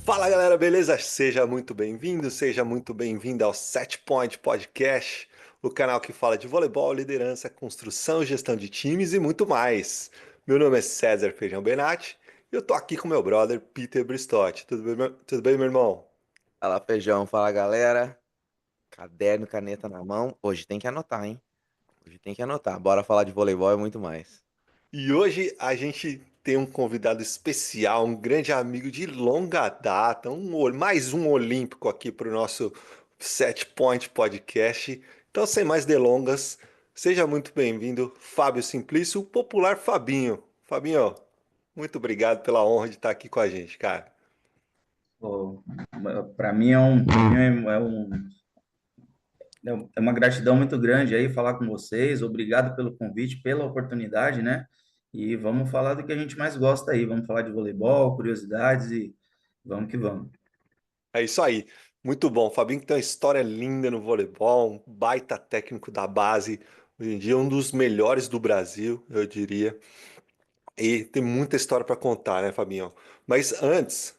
Fala galera, beleza? Seja muito bem-vindo ao Set Point Podcast, o canal que fala de voleibol, liderança, construção e gestão de times e muito mais. Meu nome é César Feijão Benatti e eu tô aqui com meu brother Peter Bristotti. Tudo bem, meu irmão? Fala feijão, fala galera. Caderno, caneta na mão. Hoje tem que anotar, hein? Hoje tem que anotar. Bora falar de voleibol e muito mais. E hoje a gente tem um convidado especial, um grande amigo de longa data, mais um olímpico aqui para o nosso Set Point Podcast. Então, sem mais delongas, seja muito bem-vindo, Fábio Simplício, o popular Fabinho. Fabinho, muito obrigado pela honra de estar aqui com a gente, cara. Para mim é uma gratidão muito grande aí falar com vocês. Obrigado pelo convite, pela oportunidade, né? E vamos falar do que a gente mais gosta aí. Vamos falar de voleibol, curiosidades e vamos que vamos. É isso aí. Muito bom. Fabinho que tem uma história linda no voleibol, um baita técnico da base, hoje em dia um dos melhores do Brasil, eu diria. E tem muita história para contar, né, Fabinho? Mas antes,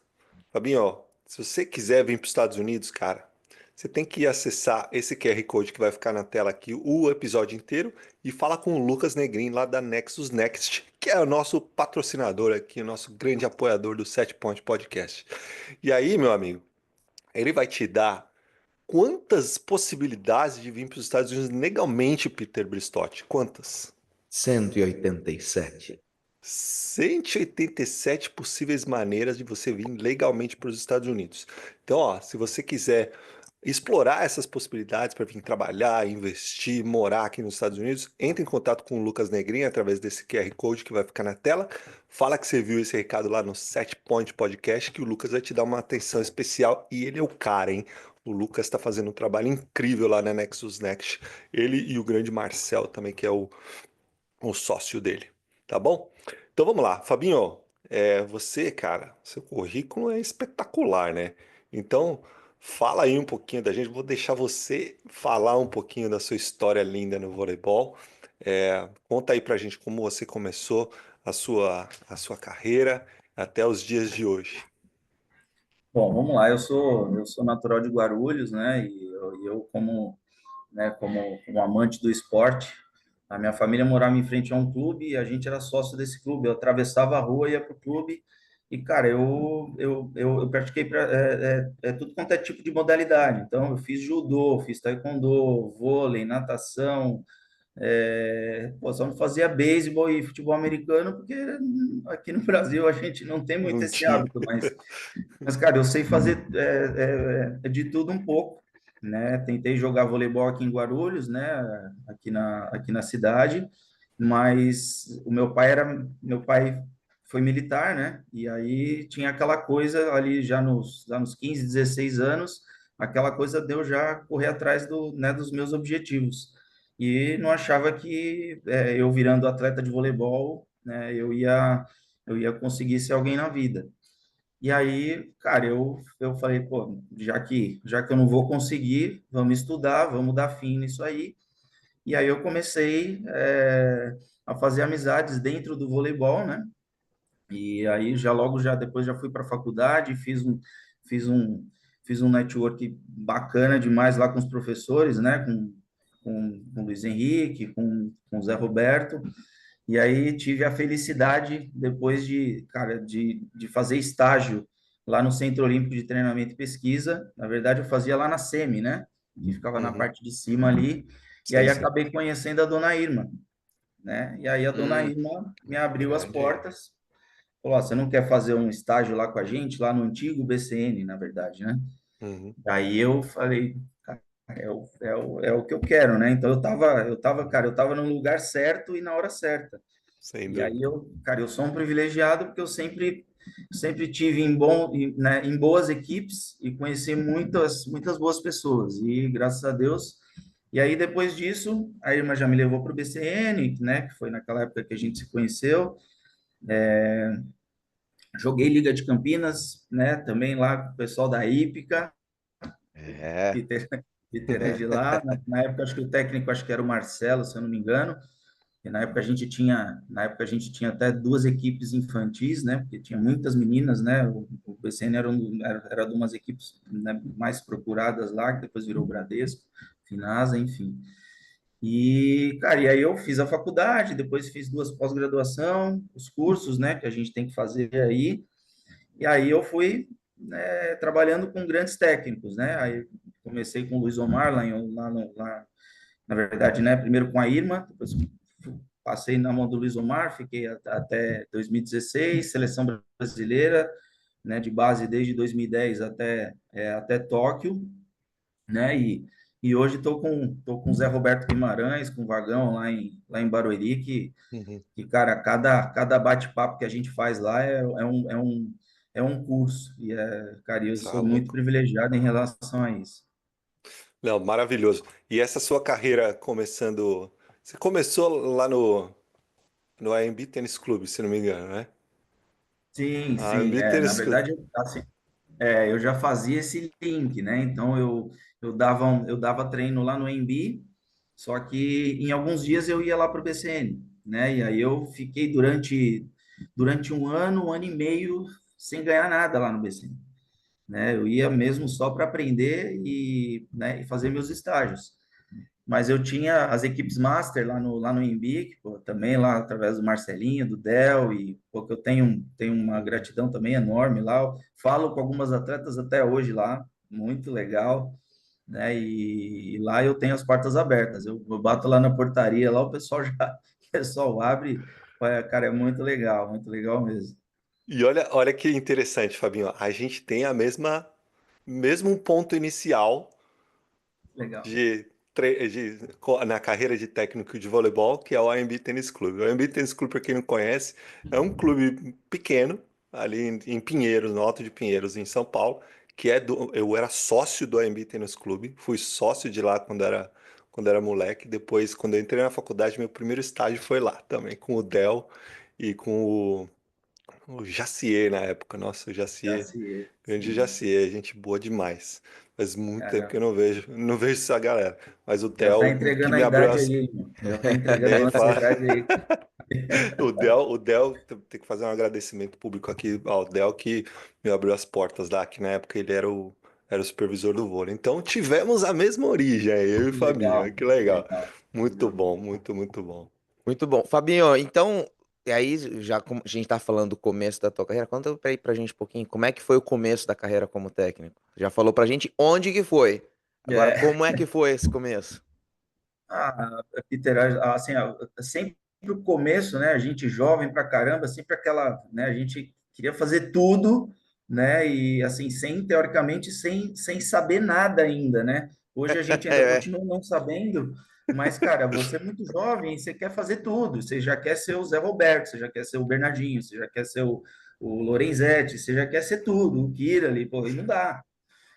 Fabinho, se você quiser vir para os Estados Unidos, cara, você tem que acessar esse QR Code que vai ficar na tela aqui, o episódio inteiro, e fala com o Lucas Negrin lá da Nexus Next, que é o nosso patrocinador aqui, o nosso grande apoiador do Set Point Podcast. E aí, meu amigo, ele vai te dar quantas possibilidades de vir para os Estados Unidos legalmente, Peter Bristotti? Quantas? 187. 187 possíveis maneiras de você vir legalmente para os Estados Unidos. Então, ó, se você quiser explorar essas possibilidades para vir trabalhar, investir, morar aqui nos Estados Unidos, entre em contato com o Lucas Negrinho através desse QR Code que vai ficar na tela. Fala que você viu esse recado lá no Set Point Podcast, que o Lucas vai te dar uma atenção especial e ele é o cara, hein? O Lucas está fazendo um trabalho incrível lá na Nexus Next. Ele e o grande Marcel também, que é o sócio dele, tá bom? Então vamos lá, Fabinho, você, cara, seu currículo é espetacular, né? Então fala aí um pouquinho da gente, vou deixar você falar um pouquinho da sua história linda no voleibol. Conta aí pra gente como você começou a sua carreira até os dias de hoje. Bom, vamos lá. Eu sou natural de Guarulhos, né? E eu como amante do esporte, a minha família morava em frente a um clube e a gente era sócio desse clube. Eu atravessava a rua, ia para o clube e, cara, eu pratiquei tudo quanto é tipo de modalidade. Então, eu fiz judô, fiz taekwondo, vôlei, natação, só não fazia beisebol e futebol americano, porque aqui no Brasil a gente não tem muito Não esse tinha. hábito, mas, cara, eu sei fazer de tudo um pouco, né? Tentei jogar voleibol aqui em Guarulhos, né? Aqui na cidade, mas meu pai foi militar, né? E aí tinha aquela coisa ali já nos 15, 16 anos, aquela coisa de eu já correr atrás dos meus objetivos. E não achava que eu virando atleta de voleibol, né? Eu ia conseguir ser alguém na vida. E aí, cara, eu falei, pô, já que eu não vou conseguir, vamos estudar, vamos dar fim nisso aí. E aí eu comecei a fazer amizades dentro do voleibol, né? E aí já logo já depois já fui para a faculdade, fiz um fiz um network bacana demais lá com os professores, né? Com o Luiz Henrique, com o Zé Roberto. E aí tive a felicidade, depois de fazer estágio lá no Centro Olímpico de Treinamento e Pesquisa. Na verdade, eu fazia lá na SEMI, né? Que ficava na Uhum. parte de cima ali. E Sei, aí sei. acabei conhecendo a Dona Irma, né? E aí a Dona Hum, Irma me abriu as grande. portas. Falou, ó, você não quer fazer um estágio lá com a gente? Lá no antigo BCN, na verdade, né? Uhum. Daí eu falei, cara, é o que eu quero, né? Então cara, eu tava no lugar certo e na hora certa. Sem E aí dúvida. cara, eu sou um privilegiado porque eu sempre tive em boas equipes e conheci muitas boas pessoas. E graças a Deus. E aí depois disso, a irmã já me levou para o BCN, né? Que foi naquela época que a gente se conheceu. Joguei Liga de Campinas, né? Também lá com o pessoal da Hípica, É. Peter, Peter é de lá. Na época, acho que o técnico acho que era o Marcelo, se eu não me engano. E na época a gente tinha até duas equipes infantis, né? Porque tinha muitas meninas, né? O BCN era de umas equipes, né, mais procuradas lá, que depois virou Bradesco, Finasa, enfim. E, cara, e aí eu fiz a faculdade, depois fiz duas pós-graduação, os cursos, né, que a gente tem que fazer aí. E aí eu fui, né, trabalhando com grandes técnicos, né? Aí comecei com o Luiz Omar lá, na verdade, né? Primeiro com a Irma, depois passei na mão do Luiz Omar, fiquei até 2016, seleção brasileira, né? De base desde 2010 até Tóquio, né? E hoje tô com o Zé Roberto Guimarães, com o Vagão lá em Barueri, Uhum. que cara, cada bate-papo que a gente faz lá é um curso. E, cara, eu Tá sou muito louco. privilegiado em relação a isso. Não, maravilhoso. E essa sua carreira começando. Você começou lá no AMB Tênis Clube, se não me engano, né? Sim, A sim. AMB Na Tênis Clube. verdade, assim, eu já fazia esse link, né? Então, eu dava treino lá no MB, só que em alguns dias eu ia lá para o BCN, né? E aí eu fiquei durante um ano e meio, sem ganhar nada lá no BCN, né? Eu ia mesmo só para aprender né, e fazer meus estágios. Mas eu tinha as equipes master lá no Embiid, pô, também lá através do Marcelinho, do Del, e pô, que eu tenho uma gratidão também enorme lá. Eu falo com algumas atletas até hoje lá, muito legal, né? E lá eu tenho as portas abertas. Eu bato lá na portaria, lá o pessoal já, o pessoal abre, cara, é muito legal mesmo. E olha que interessante, Fabinho. A gente tem a mesmo ponto inicial Legal. na carreira de técnico de voleibol, que é o AMB Tênis Clube. O AMB Tênis Clube, para quem não conhece, é um clube pequeno, ali em Pinheiros, no Alto de Pinheiros, em São Paulo, eu era sócio do AMB Tênis Clube, fui sócio de lá quando era moleque. Depois, quando eu entrei na faculdade, meu primeiro estágio foi lá também, com o Del e com o Jacier na época. Nossa, o Já Jacier, se, grande sim, Jacier, gente boa demais. Faz muito tempo já, que eu não vejo essa galera. Mas o já tá Del que entregando a me abriu idade as. aí, irmão. Já tá entregando a Nem nossa fala. idade aí. O Del, tem que fazer um agradecimento público aqui ao Del que me abriu as portas lá, que na época ele era o supervisor do vôlei. Então tivemos a mesma origem, eu e o Fabinho. Legal, Que legal. legal. Muito bom, muito, muito bom. Muito bom. Fabinho, então, e aí, já como a gente tá falando do começo da tua carreira, conta aí pra gente um pouquinho, como é que foi o começo da carreira como técnico? Já falou pra gente onde que foi. Agora, É, como é que foi esse começo? Peter, assim, sempre o começo, né? A gente jovem pra caramba, sempre aquela, né? A gente queria fazer tudo, né? E assim, teoricamente, sem saber nada ainda, né? Hoje a gente ainda É, continua não sabendo, mas, cara, você é muito jovem, e você quer fazer tudo. Você já quer ser o Zé Roberto, você já quer ser o Bernardinho, você já quer ser o Lorenzetti, você já quer ser tudo, o Kira ali, pô, e não dá.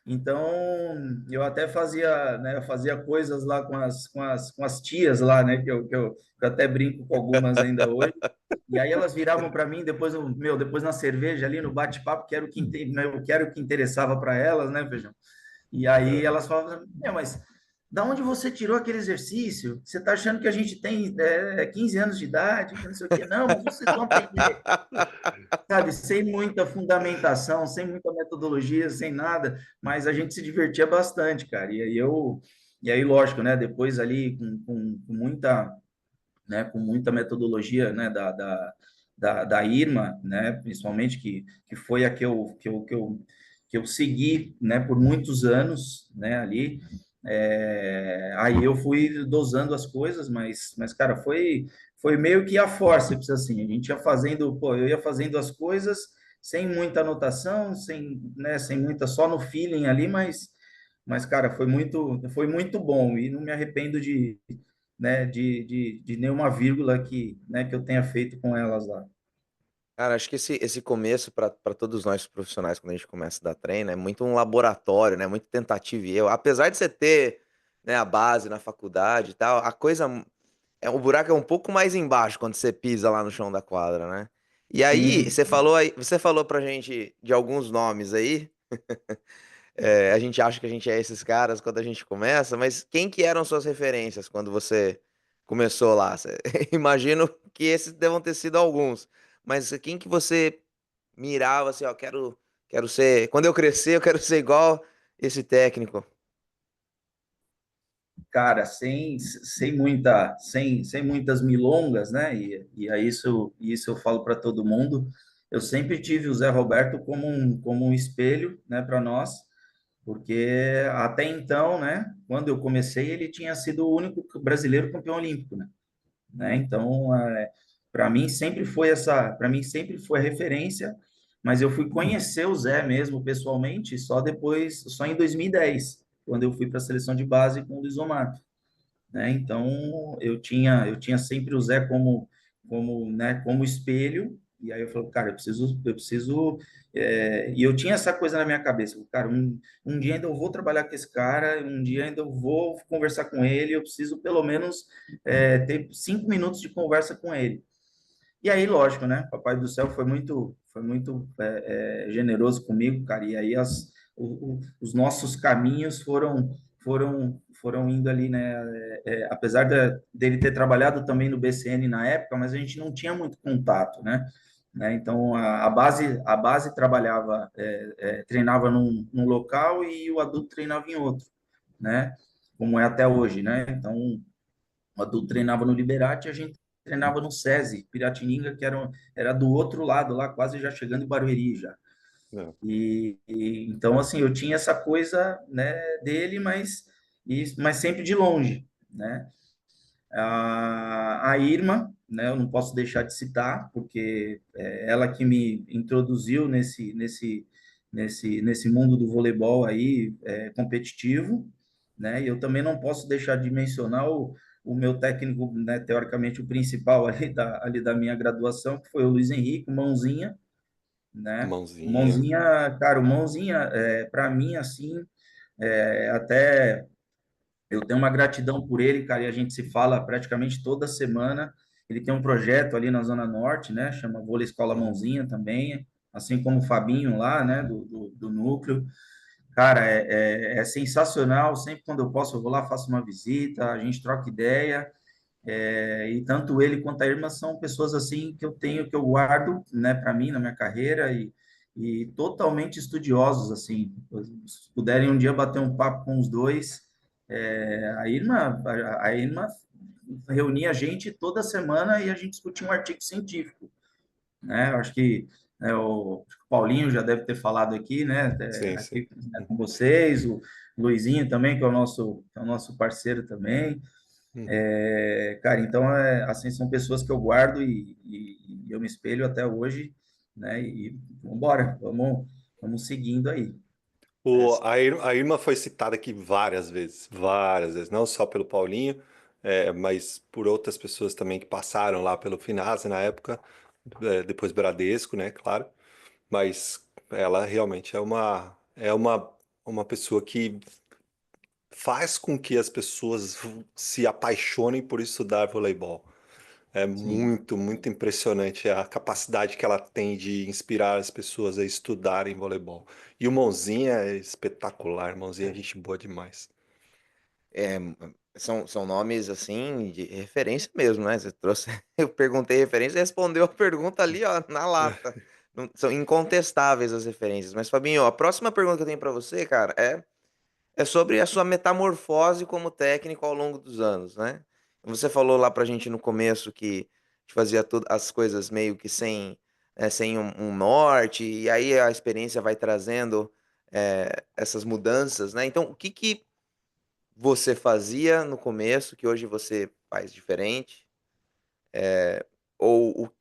Então, eu até fazia, né, eu fazia coisas lá com as tias lá, né, que eu até brinco com algumas ainda hoje. E aí elas viravam para mim depois, depois na cerveja ali, no bate-papo, que era o que interessava para elas, né, Feijão? E aí elas falavam, mas da onde você tirou aquele exercício? Você está achando que a gente tem 15 anos de idade, que não sei o quê? Não, mas vocês vão aprender, sabe, sem muita fundamentação, sem muita metodologia, sem nada, mas a gente se divertia bastante, cara. E aí, lógico, né? Depois ali com muita, né? Com muita metodologia, né? Da Irma, né? Principalmente que foi a que eu segui, né? Por muitos anos, né? Ali. Aí eu fui dosando as coisas, mas cara, foi meio que a forceps, assim, a gente ia fazendo, pô, eu ia fazendo as coisas sem muita anotação, sem muita, só no feeling ali, mas cara, foi muito bom e não me arrependo de nenhuma vírgula que eu tenha feito com elas lá. cara, acho que esse começo para todos nós profissionais, quando a gente começa a dar treino, é muito um laboratório, né? Muito tentativa e erro. Apesar de você ter, né, a base na faculdade e tal, a coisa o buraco é um pouco mais embaixo quando você pisa lá no chão da quadra, né? E aí, Sim, você falou pra gente de alguns nomes aí. A gente acha que a gente é esses caras quando a gente começa, mas quem que eram suas referências começou lá? Imagino que esses devam ter sido alguns, mas quem que você mirava assim, ó, quero ser, quando eu crescer, eu quero ser igual esse técnico. Cara, sem muitas milongas, né? E aí isso eu falo para todo mundo. Eu sempre tive o Zé Roberto como um espelho, né, para nós, porque até então, né, quando eu comecei, ele tinha sido o único brasileiro campeão olímpico, né? Então, para mim sempre foi a referência, mas eu fui conhecer o Zé mesmo pessoalmente só em 2010, quando eu fui para a seleção de base com o Luiz Omar, né? Então, eu tinha sempre o Zé como espelho, e aí eu falo, cara, e eu tinha essa coisa na minha cabeça, cara, um dia ainda eu vou trabalhar com esse cara, um dia ainda eu vou conversar com ele, eu preciso pelo menos ter 5 minutos de conversa com ele. E aí, lógico, né? Papai do Céu foi muito generoso comigo, cara. E aí os nossos caminhos foram indo ali, né? Apesar dele ter trabalhado também no BCN na época, mas a gente não tinha muito contato, né? Então a base treinava num local e o adulto treinava em outro, né? Como é até hoje, né? Então o adulto treinava no Liberate e a gente treinava no SESI, Piratininga, que era do outro lado, lá quase já chegando em Barueri já. Não. Então, assim, eu tinha essa coisa, né, dele, mas sempre de longe, né? A Irma, né, eu não posso deixar de citar, porque é ela que me introduziu nesse mundo do voleibol aí, competitivo, né? E eu também não posso deixar de mencionar o meu técnico, né, teoricamente o principal ali da minha graduação, que foi o Luiz Henrique, o Mãozinha, né? O Mãozinha. Mãozinha, cara, o Mãozinha, para mim, assim, até eu tenho uma gratidão por ele, cara, e a gente se fala praticamente toda semana. Ele tem um projeto ali na Zona Norte, né? Chama Vôlei Escola Uhum. Mãozinha também, assim como o Fabinho lá, né? Do núcleo. Cara, é sensacional. Sempre quando eu posso, eu vou lá, faço uma visita, a gente troca ideia. E tanto ele quanto a irmã são pessoas assim que eu guardo, né, para mim, na minha carreira e totalmente estudiosos, assim. Se puderem um dia bater um papo com os dois, a irmã reunia a gente toda semana e a gente discutia um artigo científico, né? Eu acho que o Paulinho já deve ter falado aqui, né? Sim, sim. Aqui, né, com vocês, o Luizinho também, que é o nosso parceiro também. Uhum. Cara, então, assim, são pessoas que eu guardo e eu me espelho até hoje, né? E vamos embora, vamos seguindo aí. A Irma foi citada aqui várias vezes, não só pelo Paulinho, mas por outras pessoas também que passaram lá pelo Finase na época, depois Bradesco, né, claro, mas ela realmente uma pessoa que faz com que as pessoas se apaixonem por estudar voleibol. É Sim. muito, muito impressionante a capacidade que ela tem de inspirar as pessoas a estudarem voleibol. E o Mãozinha é espetacular, Mãozinha é gente boa demais. É, são nomes, assim, de referência mesmo, né, você trouxe eu perguntei referência, e respondeu a pergunta ali, ó, na lata. Não são incontestáveis as referências. Mas Fabinho, a próxima pergunta que eu tenho pra você, cara, é sobre a sua metamorfose como técnico ao longo dos anos, né. Você falou lá pra gente no começo que fazia tudo as coisas meio que sem um norte, e aí a experiência vai trazendo, essas mudanças, né. Então o que que você fazia no começo, que hoje você faz diferente? Ou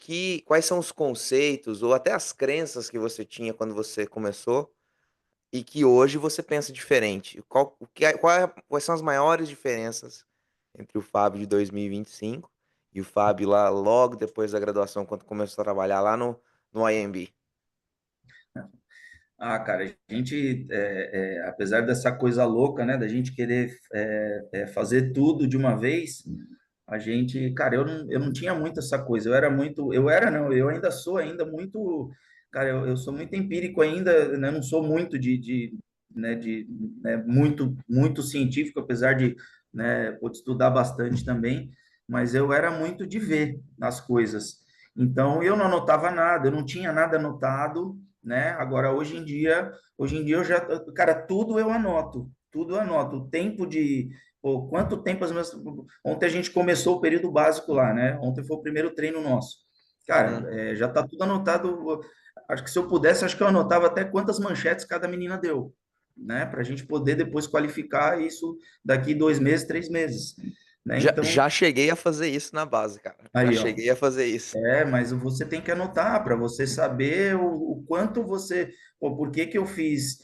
quais são os conceitos ou até as crenças que você tinha quando você começou e que hoje você pensa diferente? Quais são as maiores diferenças entre o Fábio de 2025 e o Fábio lá logo depois da graduação, quando começou a trabalhar lá no IMB? Cara, a gente, apesar dessa coisa louca, né, da gente querer fazer tudo de uma vez, a gente, cara, eu não tinha muito essa coisa. Não, eu ainda sou ainda muito, cara, eu sou muito empírico ainda, né, não sou muito né, muito, muito científico, apesar de, né, estudar bastante também. mas eu era muito de ver as coisas. Então eu não anotava nada, eu não tinha nada anotado, né? Agora hoje em dia eu já, cara, tudo eu anoto. O tempo de, pô, quanto tempo as minhas, ontem a gente começou o período básico lá, né? Ontem foi o primeiro treino nosso. Cara, Uhum. já tá tudo anotado. Acho que se eu pudesse, acho que eu anotava até quantas manchetes cada menina deu, né? Para a gente poder depois qualificar isso daqui 2 meses, 3 meses, né? Então, Já cheguei a fazer isso na base, cara. Já aí, ó. cheguei a fazer isso. Mas você tem que anotar para você saber o quanto você. Pô, por que que eu fiz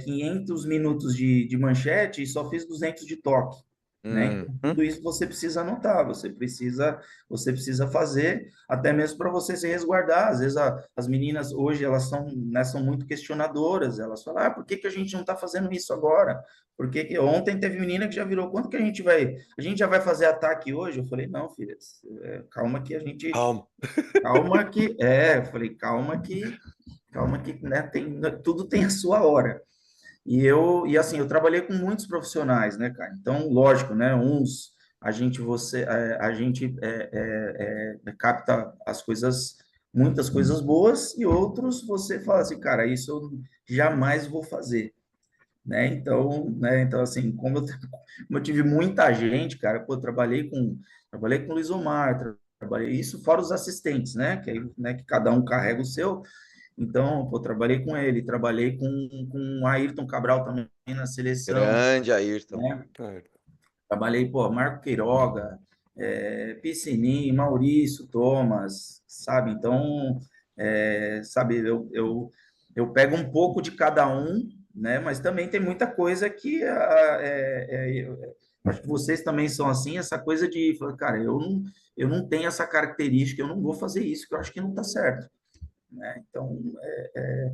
500 minutos de manchete e só fiz 200 de toque? Né? Então, Uhum. tudo isso você precisa anotar, você precisa fazer, até mesmo para você se resguardar. Às vezes as meninas hoje elas são, né, são muito questionadoras, elas falam, por que que a gente não está fazendo isso agora? Por que que ontem teve menina que já virou, quanto que a gente já vai fazer ataque hoje? Eu falei, não, filha, calma que a gente Calma. Calma que, eu falei, calma que, né, tudo tem a sua hora. E assim, eu trabalhei com muitos profissionais, né, cara? Então, lógico, né, uns a gente capta as coisas, muitas coisas boas, e outros você fala assim, cara, isso eu jamais vou fazer, né? Então assim, como eu tive muita gente, cara, pô, trabalhei com o Lisomar, trabalhei isso fora os assistentes, né? Que aí, né, que cada um carrega o seu. Então, pô, trabalhei com ele, trabalhei com o Ayrton Cabral também na seleção, Grande Ayrton. né? É. Trabalhei, pô, Marco Queiroga, Piscininho, Maurício, Thomas, sabe? Então, sabe, eu pego um pouco de cada um, né? Mas também tem muita coisa que acho que vocês também são assim, essa coisa de, falar, cara, eu não tenho essa característica, eu não vou fazer isso, que eu acho que não tá certo, né? Então,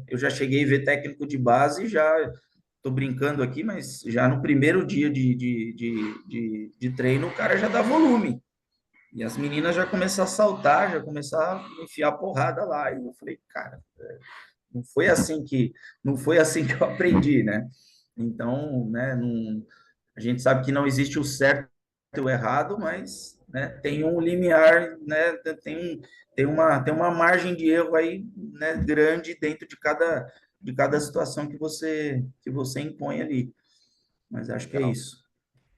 eu já cheguei a ver técnico de base, já estou brincando aqui, mas já no primeiro dia de treino, o cara já dá volume. E as meninas já começam a saltar, já começam a enfiar porrada lá. E eu falei, cara, não foi assim não foi assim que eu aprendi, né? Então, né, a gente sabe que não existe o certo e o errado, mas, né, tem um limiar, né, tem uma margem de erro aí, né, grande dentro de cada situação que você impõe ali. Mas acho que é Legal, isso.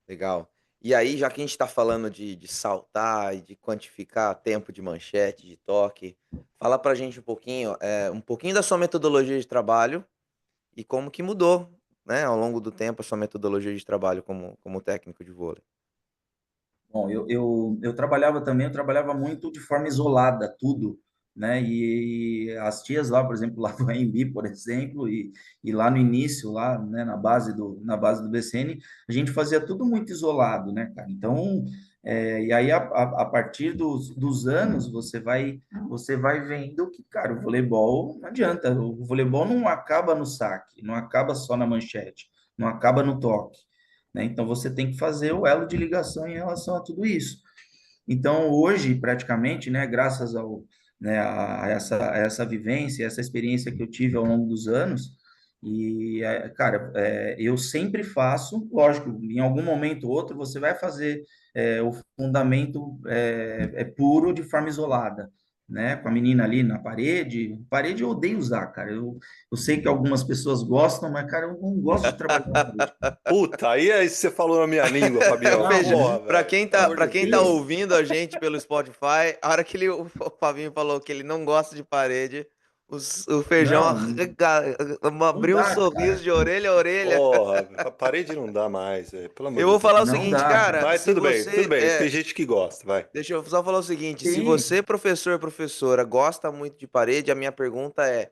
legal. E aí, já que a gente está falando de saltar e de quantificar tempo de manchete, de toque, fala pra gente um pouquinho da sua metodologia de trabalho e como que mudou, né, ao longo do tempo a sua metodologia de trabalho como técnico de vôlei. Bom, eu trabalhava também, eu trabalhava muito de forma isolada, tudo, né? E as tias lá, por exemplo, lá do AMB, por exemplo, e lá no início, lá, né, na base do BCN, a gente fazia tudo muito isolado, né, cara? Então, e aí a partir dos anos, você vai vendo que, cara, o voleibol não adianta, o voleibol não acaba no saque, não acaba só na manchete, não acaba no toque, né? Então você tem que fazer o elo de ligação em relação a tudo isso. Então hoje, praticamente, né, graças né, a essa vivência, essa experiência que eu tive ao longo dos anos, cara, eu sempre faço, lógico, em algum momento ou outro você vai fazer o fundamento puro de forma isolada, né? Com a menina ali na parede. Parede eu odeio usar, cara. Eu sei que algumas pessoas gostam, mas, cara, eu não gosto de trabalhar com parede. Puta, aí você falou na minha língua, Fabião. Não, Veja, Porra, velho. Pelo amor pra de quem tá Deus. ouvindo a gente pelo Spotify, a hora que o Fabinho falou que ele não gosta de parede, o Feijão não, não abriu um dá, sorriso cara. de orelha a orelha. Porra, a parede não dá mais, velho. Pelo amor Eu de vou Deus. falar o Não seguinte, dá, cara, cara. Mas se tudo bem, tudo você bem. Tem gente que gosta, vai. deixa eu só falar o seguinte, se Sim, você, professor, professora, gosta muito de parede, a minha pergunta é: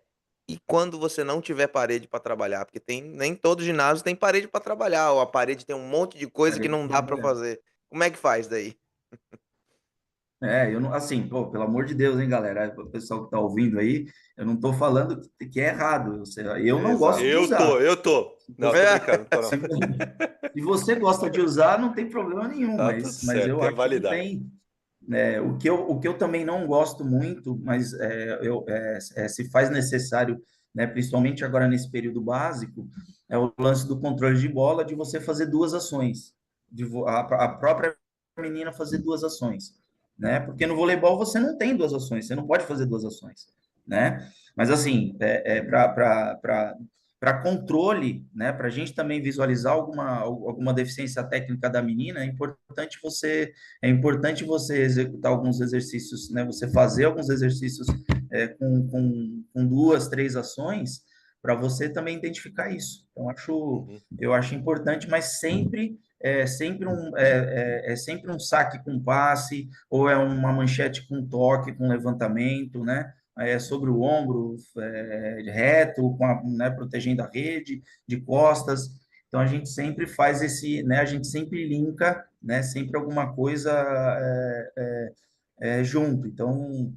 e quando você não tiver parede para trabalhar? Porque nem todo ginásio tem parede para trabalhar, ou a parede tem um monte de coisa que parede não para dá para trabalhar. fazer. Como é que faz daí? Eu não, assim, pô, pelo amor de Deus, hein, galera, o pessoal que tá ouvindo aí, eu não tô falando que é errado, eu não Beleza. gosto de usar. Eu tô. Se Não, tô você, brincando, não tô não. se se você gosta de usar, não tem problema nenhum, Tá tudo mas certo, eu tem a acho que não validade. tem. O que eu também não gosto muito, mas se faz necessário, né, principalmente agora nesse período básico, é o lance do controle de bola, de você fazer duas ações. A própria menina fazer 2 ações, né? Porque no voleibol você não tem 2 ações, você não pode fazer 2 ações, né? Mas assim, para controle, né? Para a gente também visualizar alguma deficiência técnica da menina, é importante você executar alguns exercícios, né? Você fazer alguns exercícios com 2, 3 ações para você também identificar isso. Então, Uhum. eu acho importante, mas sempre um saque com passe, ou é uma manchete com toque, com levantamento, né? Sobre o ombro, reto, né, protegendo a rede, de costas. Então, a gente sempre faz né? A gente sempre linka, né? Sempre alguma coisa junto. Então,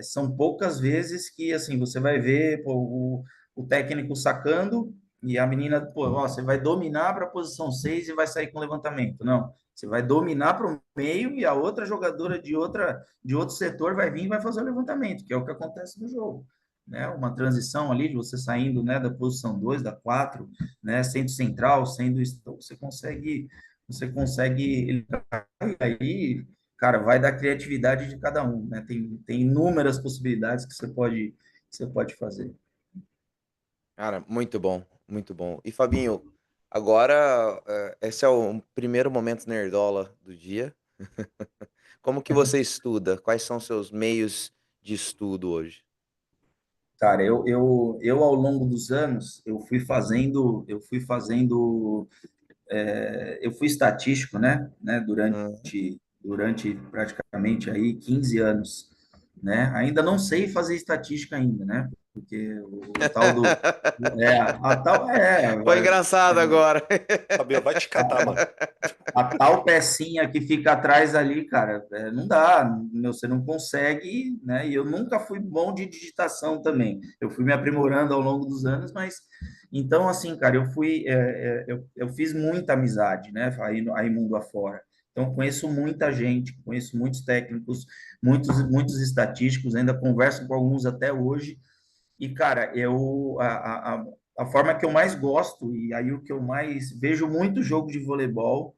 são poucas vezes que, assim, você vai ver pô, o técnico sacando e a menina, pô, ó, você vai dominar para a posição 6 e vai sair com levantamento. Não, você vai dominar para o meio e a outra jogadora de outro setor vai vir e vai fazer o levantamento, que é o que acontece no jogo. Né? Uma transição ali de você saindo, né, da posição 2, da 4, né, sendo central, você consegue aí, cara, vai da criatividade de cada um, né? Tem inúmeras possibilidades que você pode fazer. Cara, muito bom, muito bom. E Fabinho, agora, esse é o primeiro momento nerdola do dia. Como que você estuda? Quais são seus meios de estudo hoje? Cara, eu ao longo dos anos, eu fui estatístico, né, Hum. durante praticamente aí 15 anos, né? Ainda não sei fazer estatística ainda, né? Porque o tal do a tal Foi engraçado agora. Fabio, vai te catar, mano. a tal pecinha que fica atrás ali, cara, não dá, você não consegue, né? E eu nunca fui bom de digitação também. Eu fui me aprimorando ao longo dos anos, mas então assim, cara, eu fiz muita amizade, né? Aí mundo afora. Então conheço muita gente, conheço muitos técnicos, muitos estatísticos, ainda converso com alguns até hoje. E, cara, a forma que eu mais gosto, e aí o que eu mais vejo muito jogo de voleibol,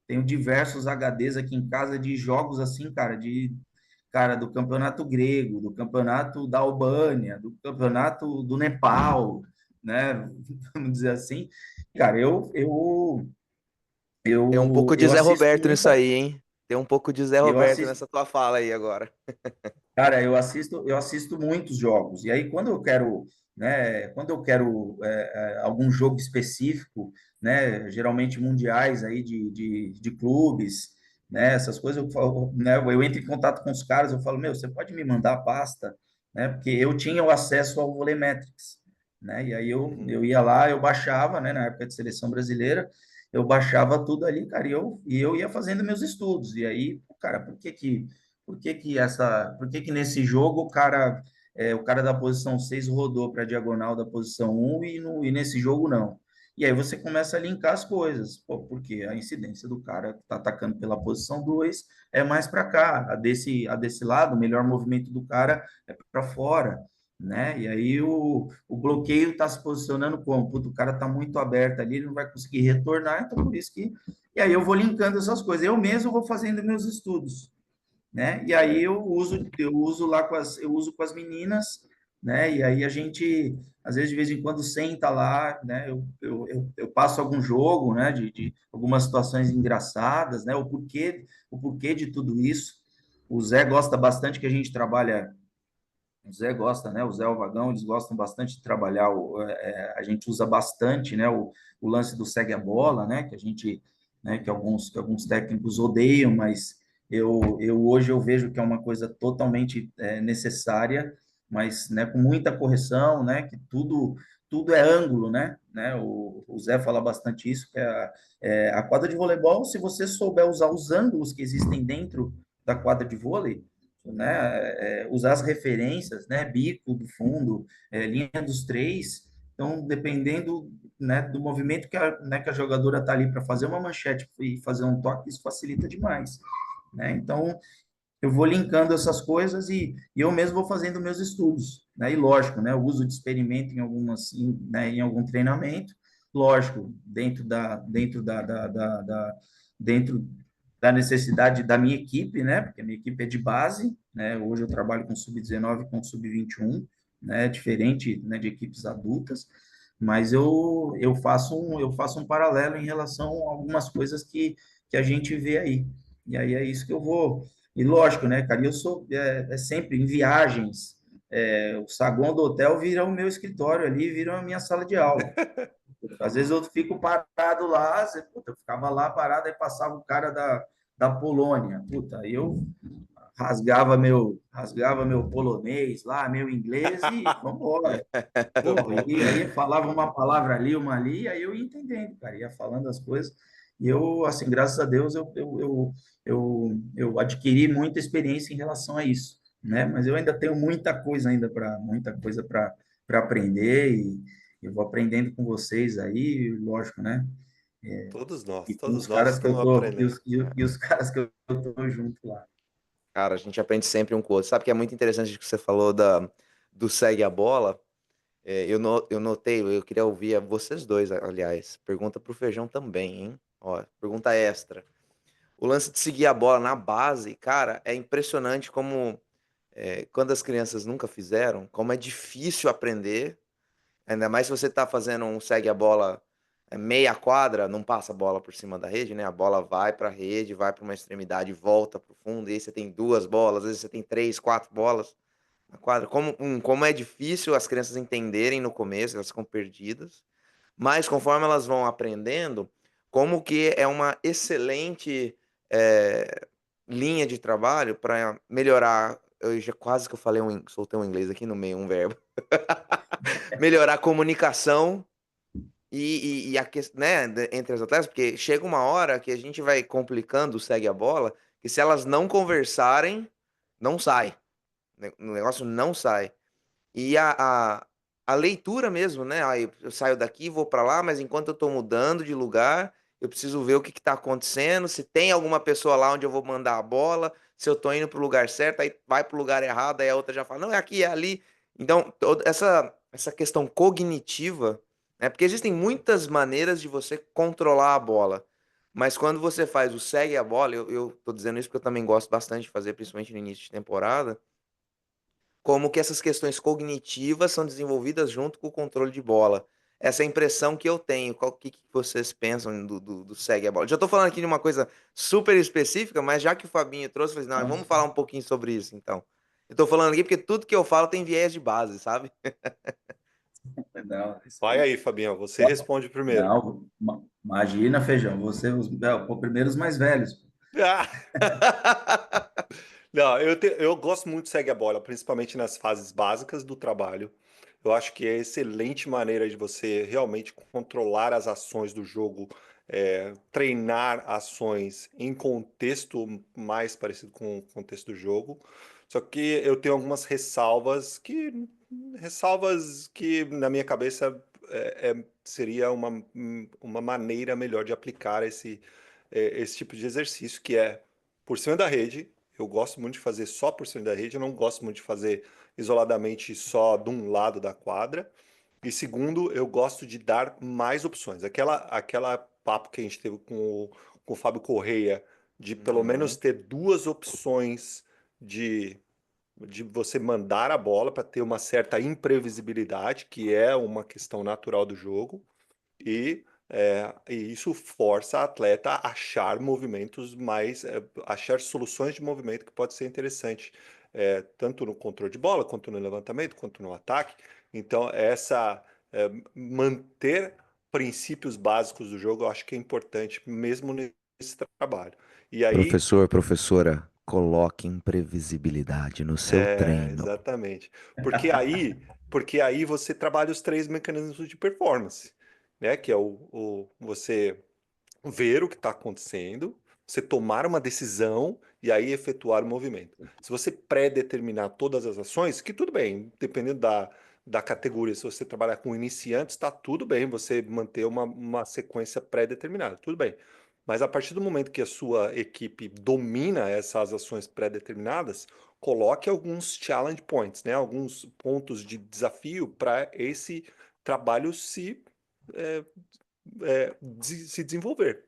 tenho diversos HDs aqui em casa de jogos assim, cara, do campeonato grego, do campeonato da Albânia, do campeonato do Nepal, né? Vamos dizer assim. Cara, Tem um pouco de eu Zé assisto Roberto nisso muita, aí, hein? Tem um pouco de Zé eu Roberto assisto nessa tua fala aí agora. Cara, eu assisto muitos jogos. E aí, quando eu quero algum jogo específico, né, geralmente mundiais aí de clubes, né, essas coisas, eu falo, né, eu entro em contato com os caras, eu falo, meu, você pode me mandar a pasta, né, porque eu tinha o acesso ao Volleymetrics, né, e aí eu, Uhum. eu ia lá, eu baixava, né, na época de seleção brasileira, eu baixava tudo ali, cara, e eu ia fazendo meus estudos. E aí, cara, por que que nesse jogo o cara da posição 6 rodou para a diagonal da posição 1 e nesse jogo não? E aí você começa a linkar as coisas, pô, porque a incidência do cara que está atacando pela posição 2 é mais para cá, a desse lado, o melhor movimento do cara é para fora, né? E aí o bloqueio está se posicionando como? Puta, o cara está muito aberto ali, ele não vai conseguir retornar, então por isso que. E aí eu vou linkando essas coisas, eu mesmo vou fazendo meus estudos, né? E aí Certo. eu uso com as meninas, né? E aí a gente, às vezes, de vez em quando, senta lá, né? Eu passo algum jogo, né? De algumas situações engraçadas, né? O porquê de tudo isso. O Zé gosta bastante que a gente trabalha. O Zé gosta, né? O Zé Alvagão, eles gostam bastante de trabalhar. A gente usa bastante, né? O lance do segue a bola, né? Que alguns técnicos odeiam, mas hoje eu vejo que é uma coisa totalmente necessária, mas, né, com muita correção, né? Que tudo é ângulo, né? O Zé fala bastante isso, que a quadra de voleibol, se você souber usar os ângulos que existem dentro da quadra de vôlei, né, usar as referências, né, bico do fundo, linha dos três, então, dependendo, né, do movimento que a jogadora está ali para fazer uma manchete e fazer um toque, isso facilita demais, né? Então, eu vou linkando essas coisas e eu mesmo vou fazendo meus estudos, né? E lógico, né, o uso de experimento né, em algum treinamento, lógico, dentro da necessidade da minha equipe, né? Porque a minha equipe é de base, né? Hoje eu trabalho com sub-19 e com sub-21, né? Diferente, né, de equipes adultas, mas eu faço um paralelo em relação a algumas coisas que a gente vê aí. E aí é isso que eu vou. E lógico, né, cara? Eu sou sempre em viagens. O saguão do hotel vira o meu escritório ali, vira a minha sala de aula. Às vezes eu fico parado lá, puta, eu ficava lá parado, aí passava o cara da Polônia. Puta, aí eu rasgava meu polonês lá, meu inglês e vamos embora. Muito Pô, bom. e aí falava uma palavra ali, uma ali, aí eu ia entendendo, cara, ia falando as coisas. E eu, assim, graças a Deus, eu adquiri muita experiência em relação a isso, né? Mas eu ainda tenho muita coisa para aprender e eu vou aprendendo com vocês aí, lógico, né? E com Todos os nós caras que eu estamos tô, aprendendo. e os caras que eu tô junto lá. Cara, a gente aprende sempre um com o outro. Sabe que é muito interessante que você falou do segue a bola? Eu notei, eu queria ouvir vocês dois, aliás. Pergunta pro Feijão também, hein? Ó, pergunta extra. O lance de seguir a bola na base, cara, é impressionante como, quando as crianças nunca fizeram, como é difícil aprender. Ainda mais se você tá fazendo um segue a bola meia quadra, não passa a bola por cima da rede, né? A bola vai para a rede, vai para uma extremidade, volta para o fundo, e aí você tem duas bolas, às vezes você tem três, quatro bolas na quadra. Como é difícil as crianças entenderem no começo, elas ficam perdidas, mas conforme elas vão aprendendo, como que é uma excelente linha de trabalho para melhorar. Eu já quase que eu falei soltei um inglês aqui no meio, um verbo. Melhorar a comunicação e né, entre as atletas, porque chega uma hora que a gente vai complicando o segue a bola, que se elas não conversarem, não sai. O negócio não sai. E a leitura mesmo, né? Aí eu saio daqui, vou para lá, mas enquanto eu tô mudando de lugar, eu preciso ver o que que tá acontecendo, se tem alguma pessoa lá onde eu vou mandar a bola, se eu tô indo pro lugar certo, aí vai pro lugar errado, aí a outra já fala, não, é aqui, é ali. Então, toda essa questão cognitiva, né? Porque existem muitas maneiras de você controlar a bola. Mas quando você faz o segue a bola, eu tô dizendo isso porque eu também gosto bastante de fazer, principalmente no início de temporada, como que essas questões cognitivas são desenvolvidas junto com o controle de bola. Essa é a impressão que eu tenho. Qual que vocês pensam do segue a bola? Já estou falando aqui de uma coisa super específica, mas já que o Fabinho trouxe, eu falei, não, vamos falar um pouquinho sobre isso, então. Eu estou falando aqui porque tudo que eu falo tem viés de base, sabe? Não, isso Vai aí. aí, Fabião, você responde primeiro. Não, imagina, Feijão, primeiro os mais velhos. Ah! Não, eu gosto muito de segue a bola, principalmente nas fases básicas do trabalho. Eu acho que é excelente maneira de você realmente controlar as ações do jogo, treinar ações em contexto mais parecido com o contexto do jogo. Só que eu tenho algumas ressalvas que na minha cabeça seria uma maneira melhor de aplicar esse tipo de exercício, que é por cima da rede. Eu gosto muito de fazer só por cima da rede, eu não gosto muito de fazer isoladamente só de um lado da quadra. E segundo, eu gosto de dar mais opções. Aquela papo que a gente teve com o Fábio Correia, de pelo menos Uhum. ter duas opções de você mandar a bola para ter uma certa imprevisibilidade, que é uma questão natural do jogo. E isso força a atleta a achar movimentos achar soluções de movimento que pode ser interessante, tanto no controle de bola, quanto no levantamento, quanto no ataque. Então, manter princípios básicos do jogo, eu acho que é importante mesmo nesse trabalho. E aí, Professor, professora, coloque imprevisibilidade no seu treino. exatamente. Porque aí, porque aí você trabalha os três mecanismos de performance, né? Que é você ver o que está acontecendo, você tomar uma decisão e aí efetuar o movimento. Se você pré-determinar todas as ações, que tudo bem, dependendo da categoria, se você trabalhar com iniciantes, está tudo bem você manter uma sequência pré-determinada, tudo bem. Mas a partir do momento que a sua equipe domina essas ações pré-determinadas, coloque alguns challenge points, né? Alguns pontos de desafio para esse trabalho é, se desenvolver.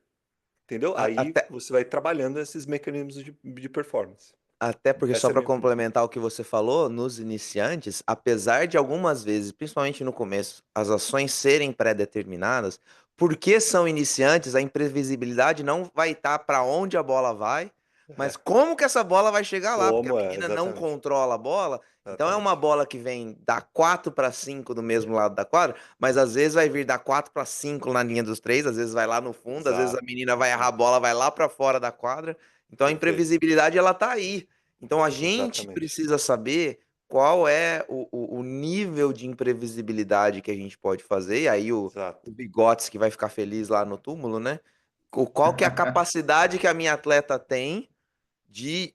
entendeu? Aí Até, você vai trabalhando esses mecanismos de performance. Até porque, Essa só é a para minha opinião. complementar o que você falou, nos iniciantes, apesar de algumas vezes, principalmente no começo, as ações serem pré-determinadas, porque são iniciantes, a imprevisibilidade não vai estar para onde a bola vai, mas É, como que essa bola vai chegar lá, porque a como é, menina não exatamente. controla a bola, então é uma Exatamente. bola que vem da 4 para 5 do mesmo lado da quadra, mas às vezes vai vir da 4 para 5 na linha dos três, às vezes vai lá no fundo, às vezes a Exato. menina vai errar a Exato. bola, vai lá para fora da quadra. Então a Perfeito. imprevisibilidade ela tá aí. Então a gente Exatamente. precisa saber qual é o nível de imprevisibilidade que a gente pode fazer, e aí o Exato. Bigotes que vai ficar feliz lá no túmulo, né? Qual que é a capacidade que a minha atleta tem de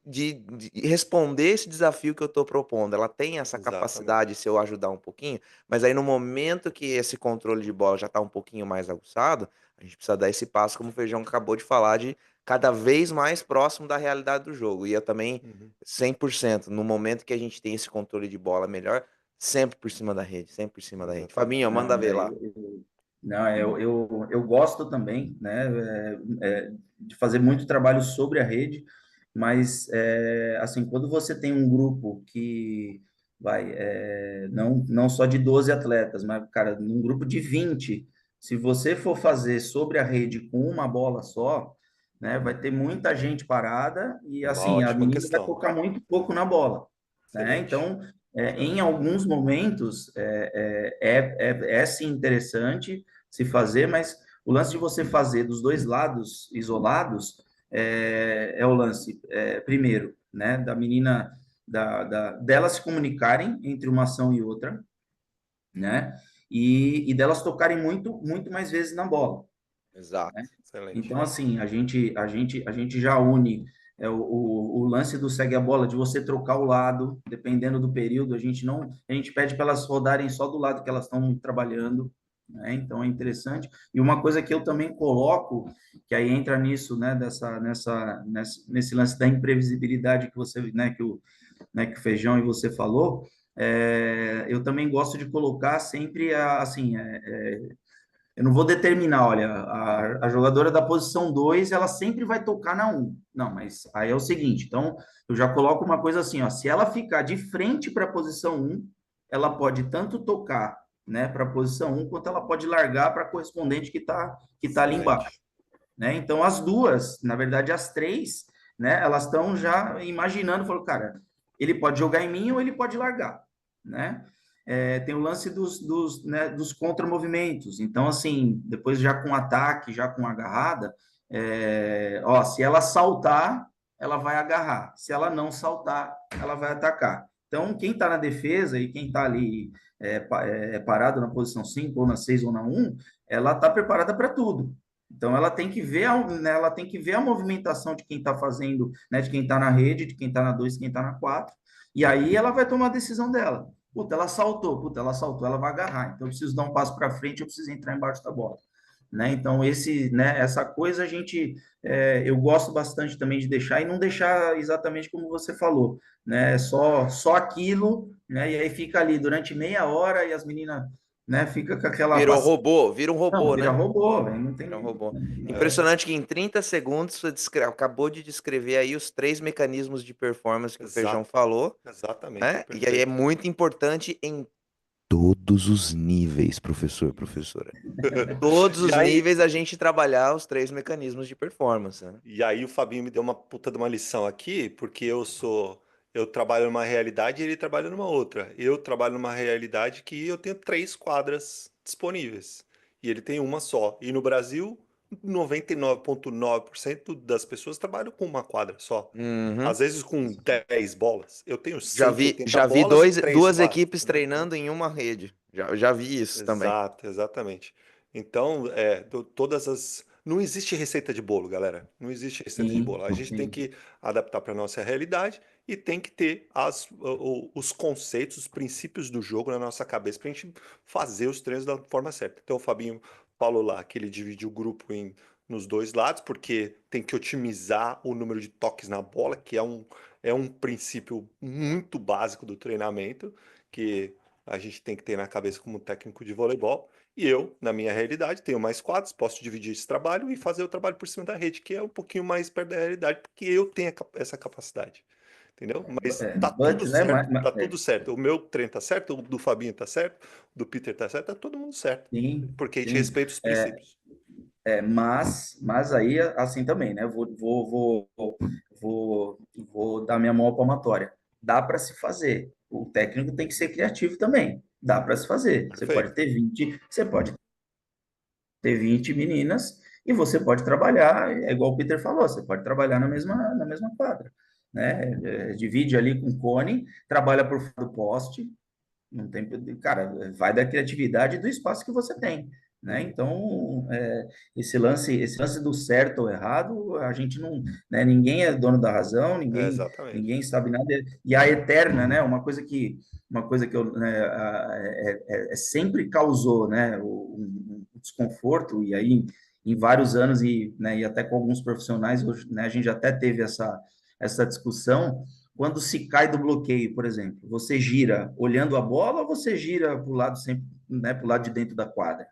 responder esse desafio que eu estou propondo. Ela tem essa Exatamente. capacidade se eu ajudar um pouquinho, mas aí no momento que esse controle de bola já está um pouquinho mais aguçado, a gente precisa dar esse passo, como o Feijão acabou de falar, de cada vez mais próximo da realidade do jogo. E eu também, Uhum. 100%, no momento que a gente tem esse controle de bola melhor, sempre por cima da rede, sempre por cima da rede. Exatamente. Fabinho, manda Não, ver lá. não, eu gosto também, né, de fazer muito trabalho sobre a rede, mas, assim, quando você tem um grupo que não só de 12 atletas, mas, cara, num grupo de 20, se você for fazer sobre a rede com uma bola só, né, vai ter muita gente parada e, Uma assim, a ótima menina vai questão. tocar muito pouco na bola, né? Excelente. Então, em Excelente. alguns momentos, é sim interessante se fazer, mas o lance de você fazer dos dois lados isolados é o lance, primeiro, né, da menina, delas se comunicarem entre uma ação e outra, né, e delas tocarem muito mais vezes na bola. Exato, excelente. Então, assim, a gente já une o lance do segue a bola, de você trocar o lado, dependendo do período, a gente pede para elas rodarem só do lado que elas estão trabalhando, né? Então é interessante. E uma coisa que eu também coloco, que aí entra nisso, né, nesse lance da imprevisibilidade que você, que o Feijão e você falou, eu também gosto de colocar sempre assim, eu não vou determinar, olha, a jogadora da posição 2 ela sempre vai tocar na um. Não, mas aí é o seguinte, então eu já coloco uma coisa assim, ó, se ela ficar de frente para a posição um, ela pode tanto tocar, né, para a posição um, quanto ela pode largar para a correspondente que tá ali embaixo, Excelente. né? Então as duas, na verdade as três, né, elas estão já imaginando, falou, cara, ele pode jogar em mim ou ele pode largar, né? Tem o lance dos contramovimentos. Então, assim, depois já com ataque, já com agarrada, se ela saltar, ela vai agarrar. Se ela não saltar, ela vai atacar. Então, quem está na defesa e quem está ali parado na posição 5 ou na 6 ou na um, ela está preparada para tudo. Então, ela tem que ver ela tem que ver a movimentação de quem está fazendo, né, de quem está na rede, de quem está na 2, de quem está na 4, e aí ela vai tomar a decisão dela. Puta, ela saltou, ela vai agarrar. Então, eu preciso dar um passo para frente, eu preciso entrar embaixo da bola. Né? Então, essa coisa eu gosto bastante também de deixar e não deixar exatamente como você falou, né? Só aquilo, né? E aí fica ali durante meia hora e as meninas, né? Fica com aquela Vira um não, robô, vira né? robô, velho, não Vira um tem. robô. É, Impressionante que em 30 segundos você acabou de descrever aí os três mecanismos de performance que o Feijão exato. falou, Exatamente. né? E aí é Perfeito. muito importante em todos os níveis, professor, professora. Todos E os aí, níveis a gente trabalhar os três mecanismos de performance, né? E aí o Fabinho me deu uma puta de uma lição aqui, porque eu trabalho numa realidade e ele trabalha numa outra. Eu trabalho numa realidade que eu tenho 3 quadras disponíveis e ele tem uma só. E no Brasil, 99,9% das pessoas trabalham com uma quadra só. Uhum. Às vezes com 10 bolas. Eu tenho Já cento e vi, oitenta já vi bolas e três duas quadras, equipes entendeu? Então, treinando em uma rede. Já vi isso também. exato, exatamente. Então, todas as. Não existe receita de bolo, galera. Não existe receita de Sim, bolo. A gente tem sim. que adaptar para a nossa realidade e tem que ter os conceitos, os princípios do jogo na nossa cabeça para a gente fazer os treinos da forma certa. Então, o Fabinho falou lá que ele divide o grupo nos dois lados, porque tem que otimizar o número de toques na bola, que é um princípio muito básico do treinamento, que a gente tem que ter na cabeça como técnico de voleibol. E eu, na minha realidade, tenho mais quadros, posso dividir esse trabalho e fazer o trabalho por cima da rede, que é um pouquinho mais perto da realidade, porque eu tenho essa capacidade. Entendeu? Mas tá tudo But, né? certo, tá tudo certo. O meu treino tá certo, o do Fabinho tá certo, o do Peter tá certo, tá todo mundo certo. Sim, Porque a gente sim. respeita os princípios. Mas aí, assim também, né? Vou dar minha mão à palmatória. Dá para se fazer. O técnico tem que ser criativo também. Dá para se fazer. Perfeito. Você pode ter 20 meninas e você pode trabalhar, é igual o Peter falou, você pode trabalhar na mesma quadra, né? Divide ali com o cone, trabalha por fora do poste, não tem, cara, vai da criatividade e do espaço que você tem, né? Uhum. Então, esse lance do certo ou errado, a gente não, né? Ninguém é dono da razão, Exatamente. ninguém sabe nada. E a eterna, né? Uma coisa que eu, né, sempre causou, né? Um desconforto e aí em vários anos né, e até com alguns profissionais, hoje, né, a gente até teve essa discussão quando se cai do bloqueio, por exemplo, você gira olhando a bola ou você gira para o lado sempre, né, para o lado de dentro da quadra?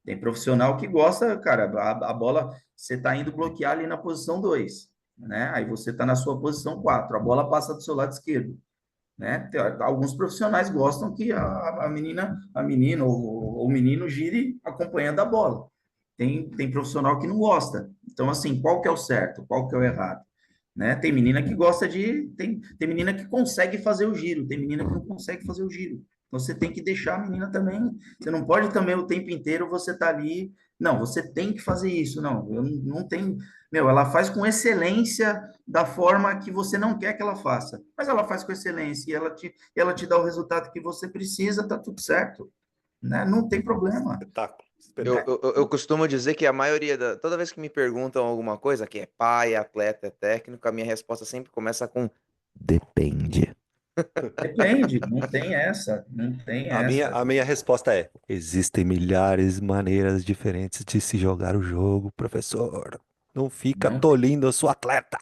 Tem profissional que gosta, cara, a bola, você está indo bloquear ali na posição 2, né? Aí você está na sua posição 4, a bola passa do seu lado esquerdo, né? Alguns profissionais gostam que a menina ou o menino gire acompanhando a bola. Tem profissional que não gosta. Então, assim, qual que é o certo? Qual que é o errado? Né? Tem menina que gosta tem menina que consegue fazer o giro, tem menina que não consegue fazer o giro. Você tem que deixar a menina também. Você não pode também o tempo inteiro você tá ali. Não, você tem que fazer isso. Não, eu não tenho. Meu, ela faz com excelência da forma que você não quer que ela faça. Mas ela faz com excelência e ela te dá o resultado que você precisa, tá tudo certo. Né? Não tem problema. Espetáculo. Eu, Espetáculo. eu, eu costumo dizer que a maioria toda vez que me perguntam alguma coisa, que é pai, atleta, é técnico, a minha resposta sempre começa com depende. Depende, não tem essa, não tem A minha, essa. a minha resposta é: existem milhares de maneiras diferentes de se jogar o jogo, professor. Não fica Não tem. tolindo o seu atleta.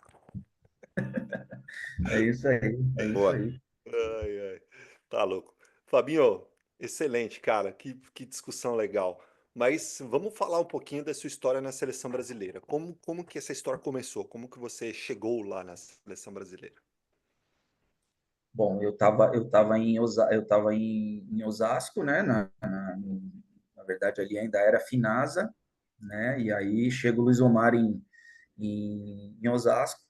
É isso aí, é isso Boa. aí. Ai, ai. Tá louco. Fabinho, excelente, cara. Que discussão legal. Mas vamos falar um pouquinho da sua história na seleção brasileira. Como que essa história começou? Como que você chegou lá na seleção brasileira? Bom, eu tava em Osasco, né? Na verdade, ali ainda era Finasa, né? E aí chega o Luiz Omar em Osasco,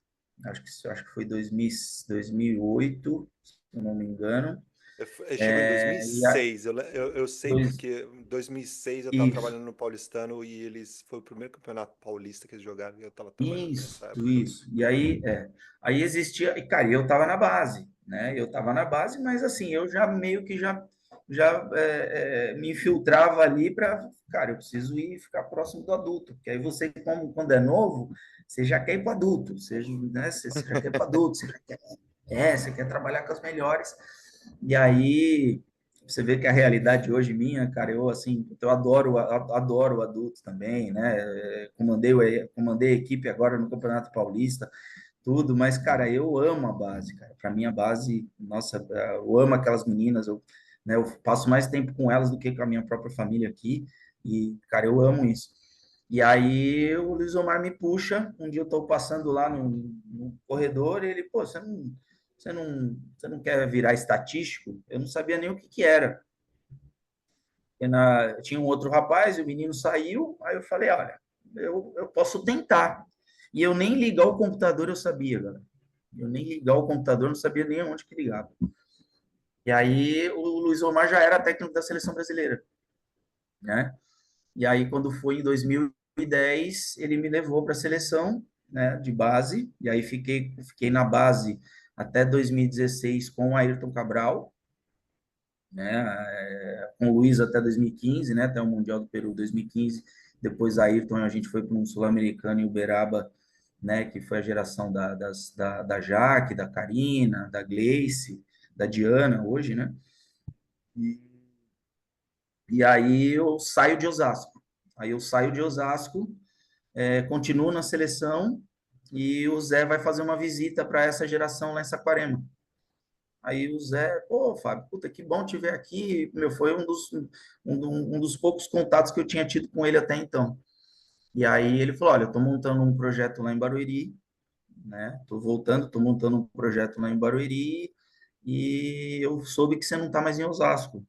acho que foi 2008, se eu não me engano. Chegou em E a, 2006. Eu sei dois, porque em 2006 eu estava isso, trabalhando no Paulistano e eles foi o primeiro campeonato paulista que eles jogaram e eu estava trabalhando Isso, nessa época também. isso. E aí existia, e cara, eu tava na base, né? Eu tava na base, mas assim, eu já meio que me infiltrava ali para, cara, eu preciso ir ficar próximo do adulto, porque aí você, como quando é novo, você já quer ir para adulto, né? Você já quer ir para adulto, você quer trabalhar com as melhores. E aí você vê que a realidade hoje minha, cara, eu assim, eu adoro o adulto também, né? Comandei a equipe agora no Campeonato Paulista, tudo, mas cara, eu amo a base, cara. Para mim a base, nossa, eu amo aquelas meninas, né, eu passo mais tempo com elas do que com a minha própria família aqui. E cara, eu amo isso. E aí o Luiz Omar me puxa, um dia eu estou passando lá no corredor e ele, pô, você não quer virar estatístico? Eu não sabia nem o que era. Tinha um outro rapaz, o menino saiu, aí eu falei, olha, eu posso tentar. E eu nem ligar o computador eu sabia, galera. Eu nem ligar o computador, não sabia nem onde que ligava. E aí o Luiz Omar já era técnico da seleção brasileira, né? E aí quando foi em 2010, ele me levou para a seleção, né, de base, e aí fiquei na base até 2016 com o Ayrton Cabral, né, com o Luiz até 2015, né, até o Mundial do Peru 2015. Depois Ayrton a gente foi para um Sul-Americano em Uberaba, né, que foi a geração da Jaque, da Karina, da Gleice, da Diana hoje, né? E, e aí eu saio de Osasco. Aí eu saio de Osasco, continuo na seleção e o Zé vai fazer uma visita para essa geração lá em Saquarema. Aí o Zé, pô, Fábio, puta, que bom te ver aqui. Meu, foi um dos poucos contatos que eu tinha tido com ele até então. E aí ele falou, olha, eu estou montando um projeto lá em Barueri, né? Estou montando um projeto lá em Barueri e eu soube que você não está mais em Osasco,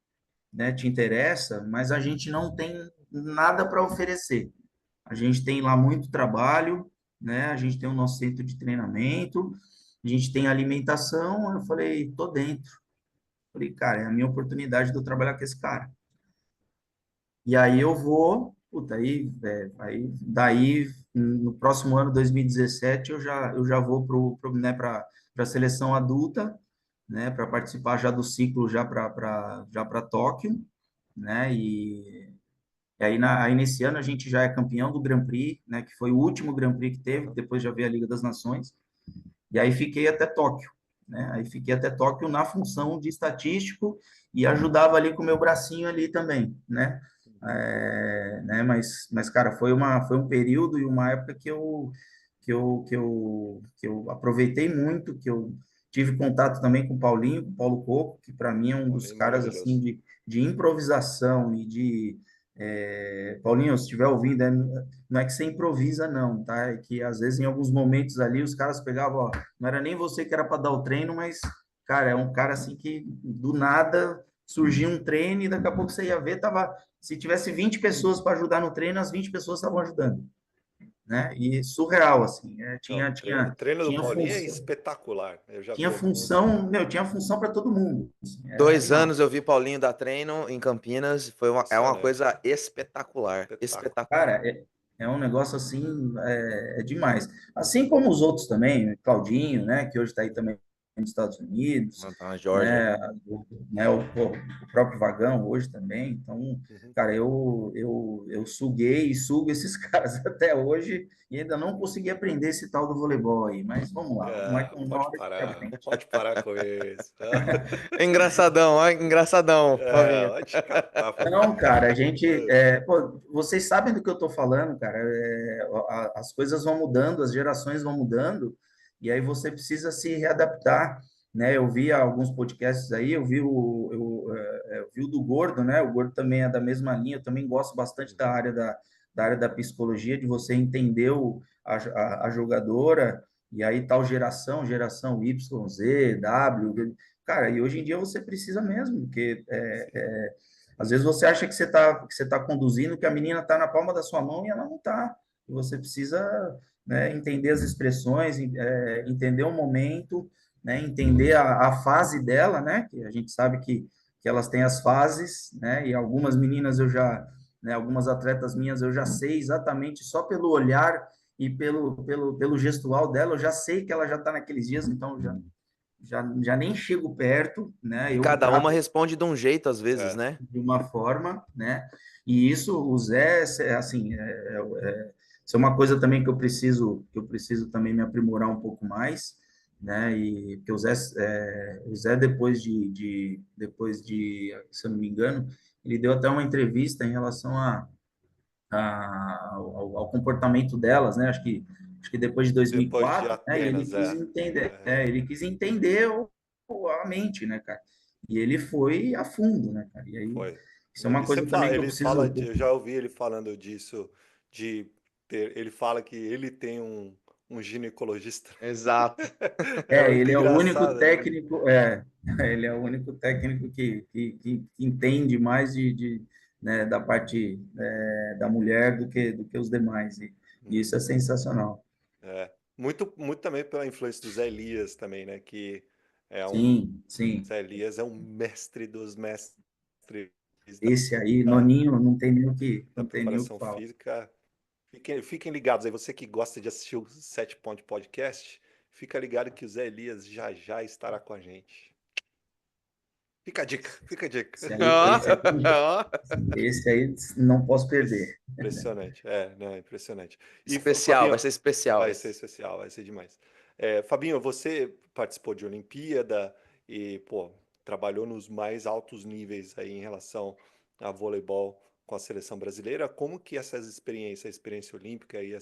né? Te interessa, mas a gente não tem nada para oferecer. A gente tem lá muito trabalho, né? A gente tem o nosso centro de treinamento, a gente tem alimentação. Eu falei, tô dentro. Falei, cara, é a minha oportunidade de eu trabalhar com esse cara. E aí eu vou, puta, aí daí no próximo ano, 2017, eu já vou para a seleção adulta, né, para participar já do ciclo já para Tóquio, né? E aí, aí nesse ano a gente já é campeão do Grand Prix, né, que foi o último Grand Prix que teve, depois já veio a Liga das Nações. E aí fiquei até Tóquio, né? Aí fiquei até Tóquio na função de estatístico e ajudava ali com o meu bracinho ali também, né? Né? Mas cara, foi um período e uma época que eu aproveitei muito, que eu tive contato também com o Paulinho, com o Paulo Coco, que para mim é um dos Paulinho, caras assim maravilhoso. de improvisação e de Paulinho, se estiver ouvindo, não é que você improvisa, não, tá? É que às vezes em alguns momentos ali os caras pegavam, ó, não era nem você que era para dar o treino, mas, cara, é um cara assim que do nada surgia um treino e daqui a pouco você ia ver, se tivesse 20 pessoas para ajudar no treino, as 20 pessoas estavam ajudando, né? E surreal, assim, Não, o treino do tinha Paulinho é função, espetacular. Eu já vi tinha alguns. função, meu, tinha função para todo mundo, assim, era Dois animal. anos eu vi Paulinho dar treino em Campinas, é uma Impressionante. coisa espetacular, Espetáculo. espetacular. Cara, é um negócio assim, é demais. Assim como os outros também, Claudinho, né, que hoje está aí também nos Estados Unidos, Mano, tá na Georgia. né, o próprio Vagão hoje também. Então, Uhum. cara, eu suguei e sugo esses caras até hoje e ainda não consegui aprender esse tal do voleibol aí. Mas vamos lá que uma hora a gente aprende. Pode parar com isso. Engraçadão, ó, engraçadão, Fabinho. Vai te catar, Fabinho. Não, cara, a gente. Pô, vocês sabem do que eu estou falando, cara. As coisas vão mudando, as gerações vão mudando, e aí você precisa se readaptar, né? Eu vi alguns podcasts aí, eu vi o do Gordo, né? O Gordo também é da mesma linha, eu também gosto bastante da Uhum. área da psicologia, de você entender a jogadora, e aí tal geração Y, Z, W. Cara, e hoje em dia você precisa mesmo, porque Sim. às vezes você acha que você tá conduzindo, que a menina está na palma da sua mão e ela não está. E você precisa, né, entender as expressões, entender o momento, né, entender a fase dela, né? Que a gente sabe que elas têm as fases, né? E algumas meninas algumas atletas minhas eu já sei exatamente só pelo olhar e pelo gestual dela, eu já sei que ela já está naqueles dias, então já nem chego perto, né? E Eu cada uma trato responde de um jeito às vezes, É. né? de uma forma, né? E isso, o Zé, assim, isso é uma coisa também que eu preciso também me aprimorar um pouco mais, né? E que o Zé depois de, se eu não me engano, ele deu até uma entrevista em relação ao comportamento delas, né? Acho que depois de Depois de 2004, né? E ele Atenas, quis entender, a mente, né, cara? E ele foi a fundo, né, cara? E aí, foi. isso é uma coisa também que eu preciso. Eu já ouvi ele falando disso, de ele fala que ele tem um ginecologista. Exato. É muito Ele é o único engraçado, né? técnico, ele é o único técnico que entende mais né, da parte da mulher do que os demais. E isso Uhum. é sensacional. É. Muito, muito também pela influência do Zé Elias também, né? Que é um Sim, sim. Zé Elias é um mestre dos mestres Esse aí, da, Noninho, não tem nem o que, da não tem nem o que preparação falar. física. Fiquem ligados aí, você que gosta de assistir o Sete Ponto Podcast, fica ligado que o Zé Elias já já estará com a gente. Fica a dica, fica a dica. Esse aí, Ó, esse aí, ó. esse aí não posso perder. Impressionante, não, impressionante. E Especial, vai Fabinho, ser especial vai ser esse. especial, vai ser demais. Fabinho, você participou de Olimpíada e, pô, trabalhou nos mais altos níveis aí em relação a voleibol com a seleção brasileira. Como que essas experiências, a experiência olímpica e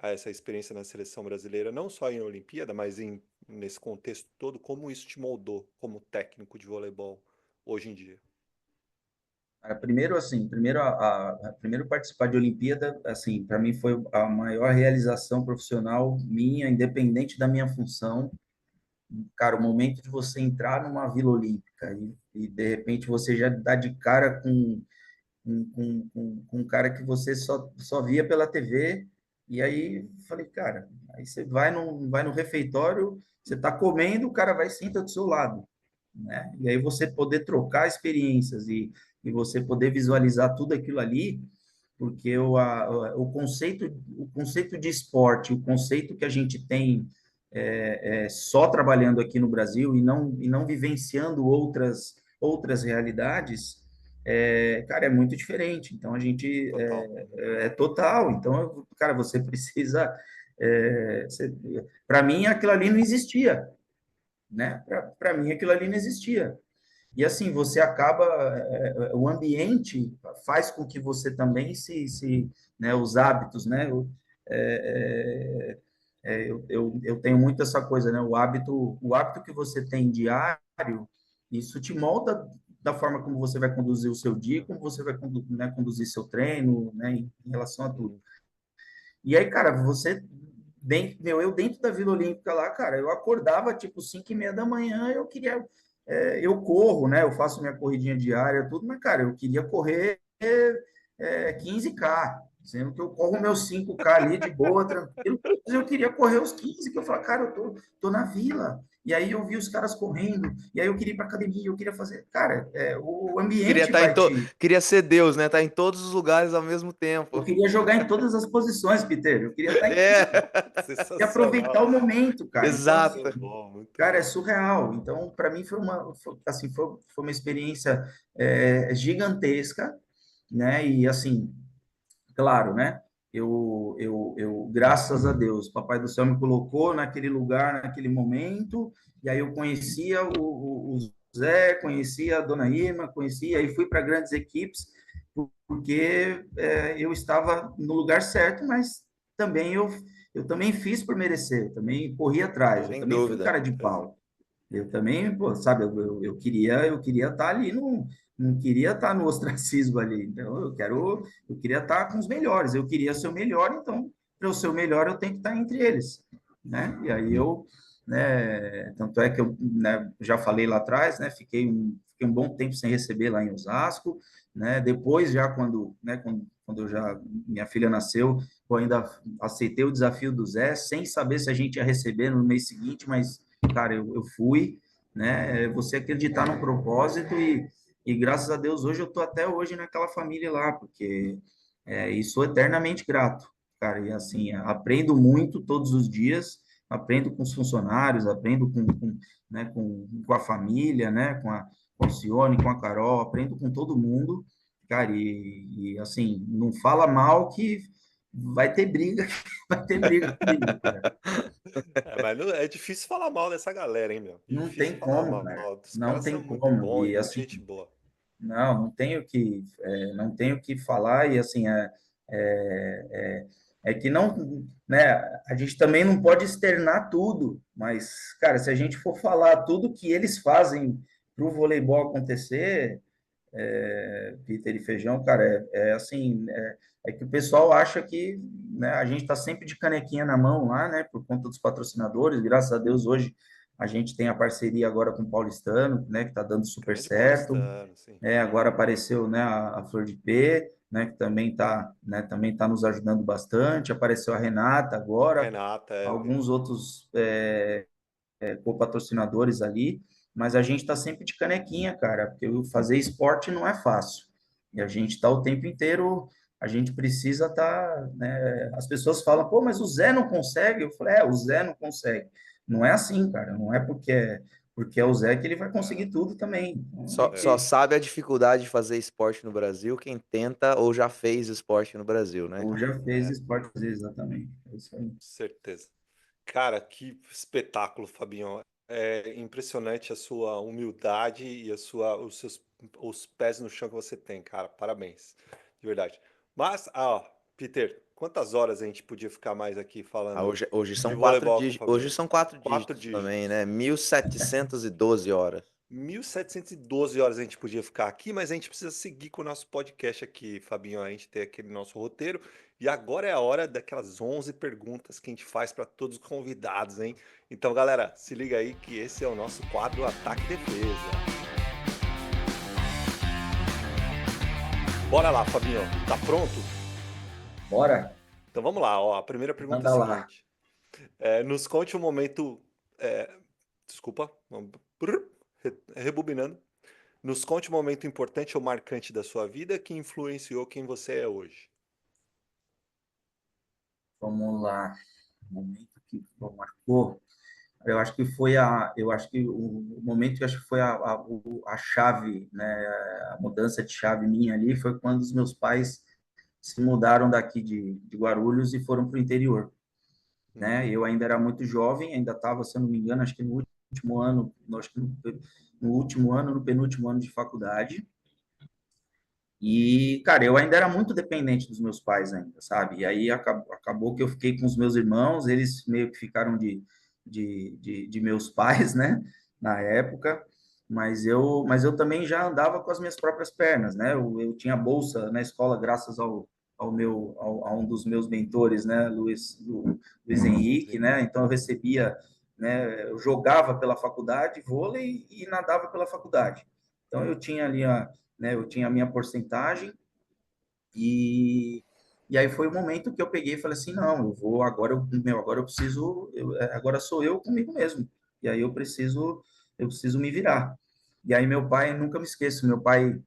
a essa experiência na seleção brasileira, não só em Olimpíada, mas nesse contexto todo, como isso te moldou como técnico de voleibol hoje em dia? Cara, primeiro, assim, primeiro participar de Olimpíada, assim, para mim foi a maior realização profissional minha, independente da minha função. Cara, o momento de você entrar numa Vila Olímpica e de repente você já dá de cara com um cara que você só via pela TV, e aí falei, cara, aí você vai no refeitório, você está comendo, o cara vai e senta do seu lado, né? E aí você poder trocar experiências e você poder visualizar tudo aquilo ali, porque o conceito de esporte, o conceito que a gente tem só trabalhando aqui no Brasil e não vivenciando outras realidades, cara, é muito diferente. Então, a gente Total. é total. Então, cara, você precisa. Para mim, aquilo ali não existia, né? Para mim, aquilo ali não existia. E assim, você acaba, o ambiente faz com que você também né, os hábitos, né? Eu tenho muito essa coisa, né? O hábito que você tem diário, isso te molda da forma como você vai conduzir o seu dia, como você vai né, conduzir seu treino, né, em relação a tudo. Uhum. E aí, cara, eu dentro da Vila Olímpica lá, cara, eu acordava tipo 5:30 da manhã, eu corro, né? Eu faço minha corridinha diária, tudo, mas, cara, eu queria correr 15K, sendo que eu corro meus 5K ali de boa, tranquilo, mas eu queria correr os 15, que eu falei, cara, tô na Vila. E aí eu vi os caras correndo, e aí eu queria ir para academia, eu queria fazer. Cara, o Queria ambiente estar vai te. queria ser Deus, né? Tá em todos os lugares ao mesmo Eu tempo. queria jogar em todas as posições, Peter. Eu queria estar em tudo. É, E aproveitar Sensacional. o momento, cara. Então, assim, exato. Muito bom, muito cara, é bom. surreal. Então, para mim assim, foi uma experiência gigantesca, né? E assim, claro, né? Graças a Deus, Papai do Céu me colocou naquele lugar, naquele momento, e aí eu conhecia o Zé, conhecia a Dona Irma, conhecia, aí fui para grandes equipes, porque eu estava no lugar certo, mas também eu também fiz por merecer, eu também corri atrás, eu Sem também fui dúvida. cara de pau. Eu também, pô, sabe, eu queria estar ali, não queria estar no ostracismo ali. Então, eu queria estar com os melhores. Eu queria ser o melhor, então, para eu ser o melhor, eu tenho que estar entre eles, né? E aí né, tanto é que eu, né, já falei lá atrás, né, fiquei um bom tempo sem receber lá em Osasco, né? Depois, já quando minha filha nasceu, eu ainda aceitei o desafio do Zé, sem saber se a gente ia receber no mês seguinte, mas cara, eu fui, né? Você acreditar no propósito e graças a Deus hoje eu tô até hoje naquela família lá, porque e sou eternamente grato, cara. E assim, aprendo muito todos os dias, aprendo com os funcionários, aprendo né, com a família, né? Com a Alcione, com a Carol, aprendo com todo mundo, cara. E assim, não fala mal que vai ter briga, vai ter briga comigo, cara. Mas é difícil falar mal dessa galera, hein, meu? Não Difícil tem falar como, mal. cara. Os Não caras são tem muito como. bons e E muito assim, gente boa. não tenho que falar. E assim, é que não, né? A gente também não pode externar tudo, mas, cara, se a gente for falar tudo que eles fazem para o voleibol acontecer, Peter e Feijão, cara, assim, é que o pessoal acha que, né, a gente está sempre de canequinha na mão lá, né, por conta dos patrocinadores. Graças a Deus hoje a gente tem a parceria agora com o Paulistano, né, que está dando super Grande certo. paulistano, sim. Agora apareceu, né, a Flor de P, né, que também tá nos ajudando bastante. Apareceu a Renata agora, Renata, eu vi. alguns outros co-patrocinadores ali, mas a gente está sempre de canequinha, cara, porque fazer esporte não é fácil. E a gente está o tempo inteiro, a gente precisa estar, né? As pessoas falam, pô, mas o Zé não consegue. Eu falei, o Zé não consegue. Não é assim, cara, não é porque é o Zé que ele vai conseguir tudo também. Então, a Só gente, sabe a dificuldade de fazer esporte no Brasil quem tenta ou já fez esporte no Brasil, né? ou já fez É, esporte, exatamente. É isso aí. certeza. Cara, que espetáculo, Fabinho. É impressionante a sua humildade e os pés no chão que você tem, cara. Parabéns, de verdade. Mas, Peter, quantas horas a gente podia ficar mais aqui falando Hoje de são quatro voleibol com o dígitos, hoje Fabiano? são quatro Quatro dígitos também, né? dígitos. 1712 horas. 1712 horas a gente podia ficar aqui, mas a gente precisa seguir com o nosso podcast aqui, Fabinho. A gente tem aquele nosso roteiro. E agora é a hora daquelas 11 perguntas que a gente faz para todos os convidados, hein? Então, galera, se liga aí que esse é o nosso quadro Ataque e Defesa. Bora lá, Fabinho. Tá pronto? Bora? Então vamos lá. Ó, a primeira pergunta é Manda a lá. seguinte. Nos conte um momento. Desculpa. Rebobinando. Nos conte um momento importante ou marcante da sua vida que influenciou quem você é hoje. Vamos lá. O momento que marcou. Eu acho que o momento que eu acho que foi a chave, né, a mudança de chave minha ali foi quando os meus pais se mudaram daqui de Guarulhos e foram para o interior, né? Eu ainda era muito jovem, ainda estava, se eu não me engano, acho que no último ano, acho que no último ano, no penúltimo ano de faculdade. E, cara, eu ainda era muito dependente dos meus pais ainda, sabe? E aí acabou que eu fiquei com os meus irmãos, eles meio que ficaram de meus pais, né? Na época, mas eu também já andava com as minhas próprias pernas, né? Eu tinha bolsa na escola graças a um dos meus mentores, né? Luiz Henrique, né? Então eu recebia, né? Eu jogava pela faculdade vôlei e nadava pela faculdade. Então eu tinha ali né, eu tinha a minha porcentagem e, e aí foi o momento que eu peguei e falei assim, não, eu vou agora eu preciso, agora sou eu comigo mesmo. E aí eu preciso me virar. E aí meu pai, nunca me esqueço, meu pai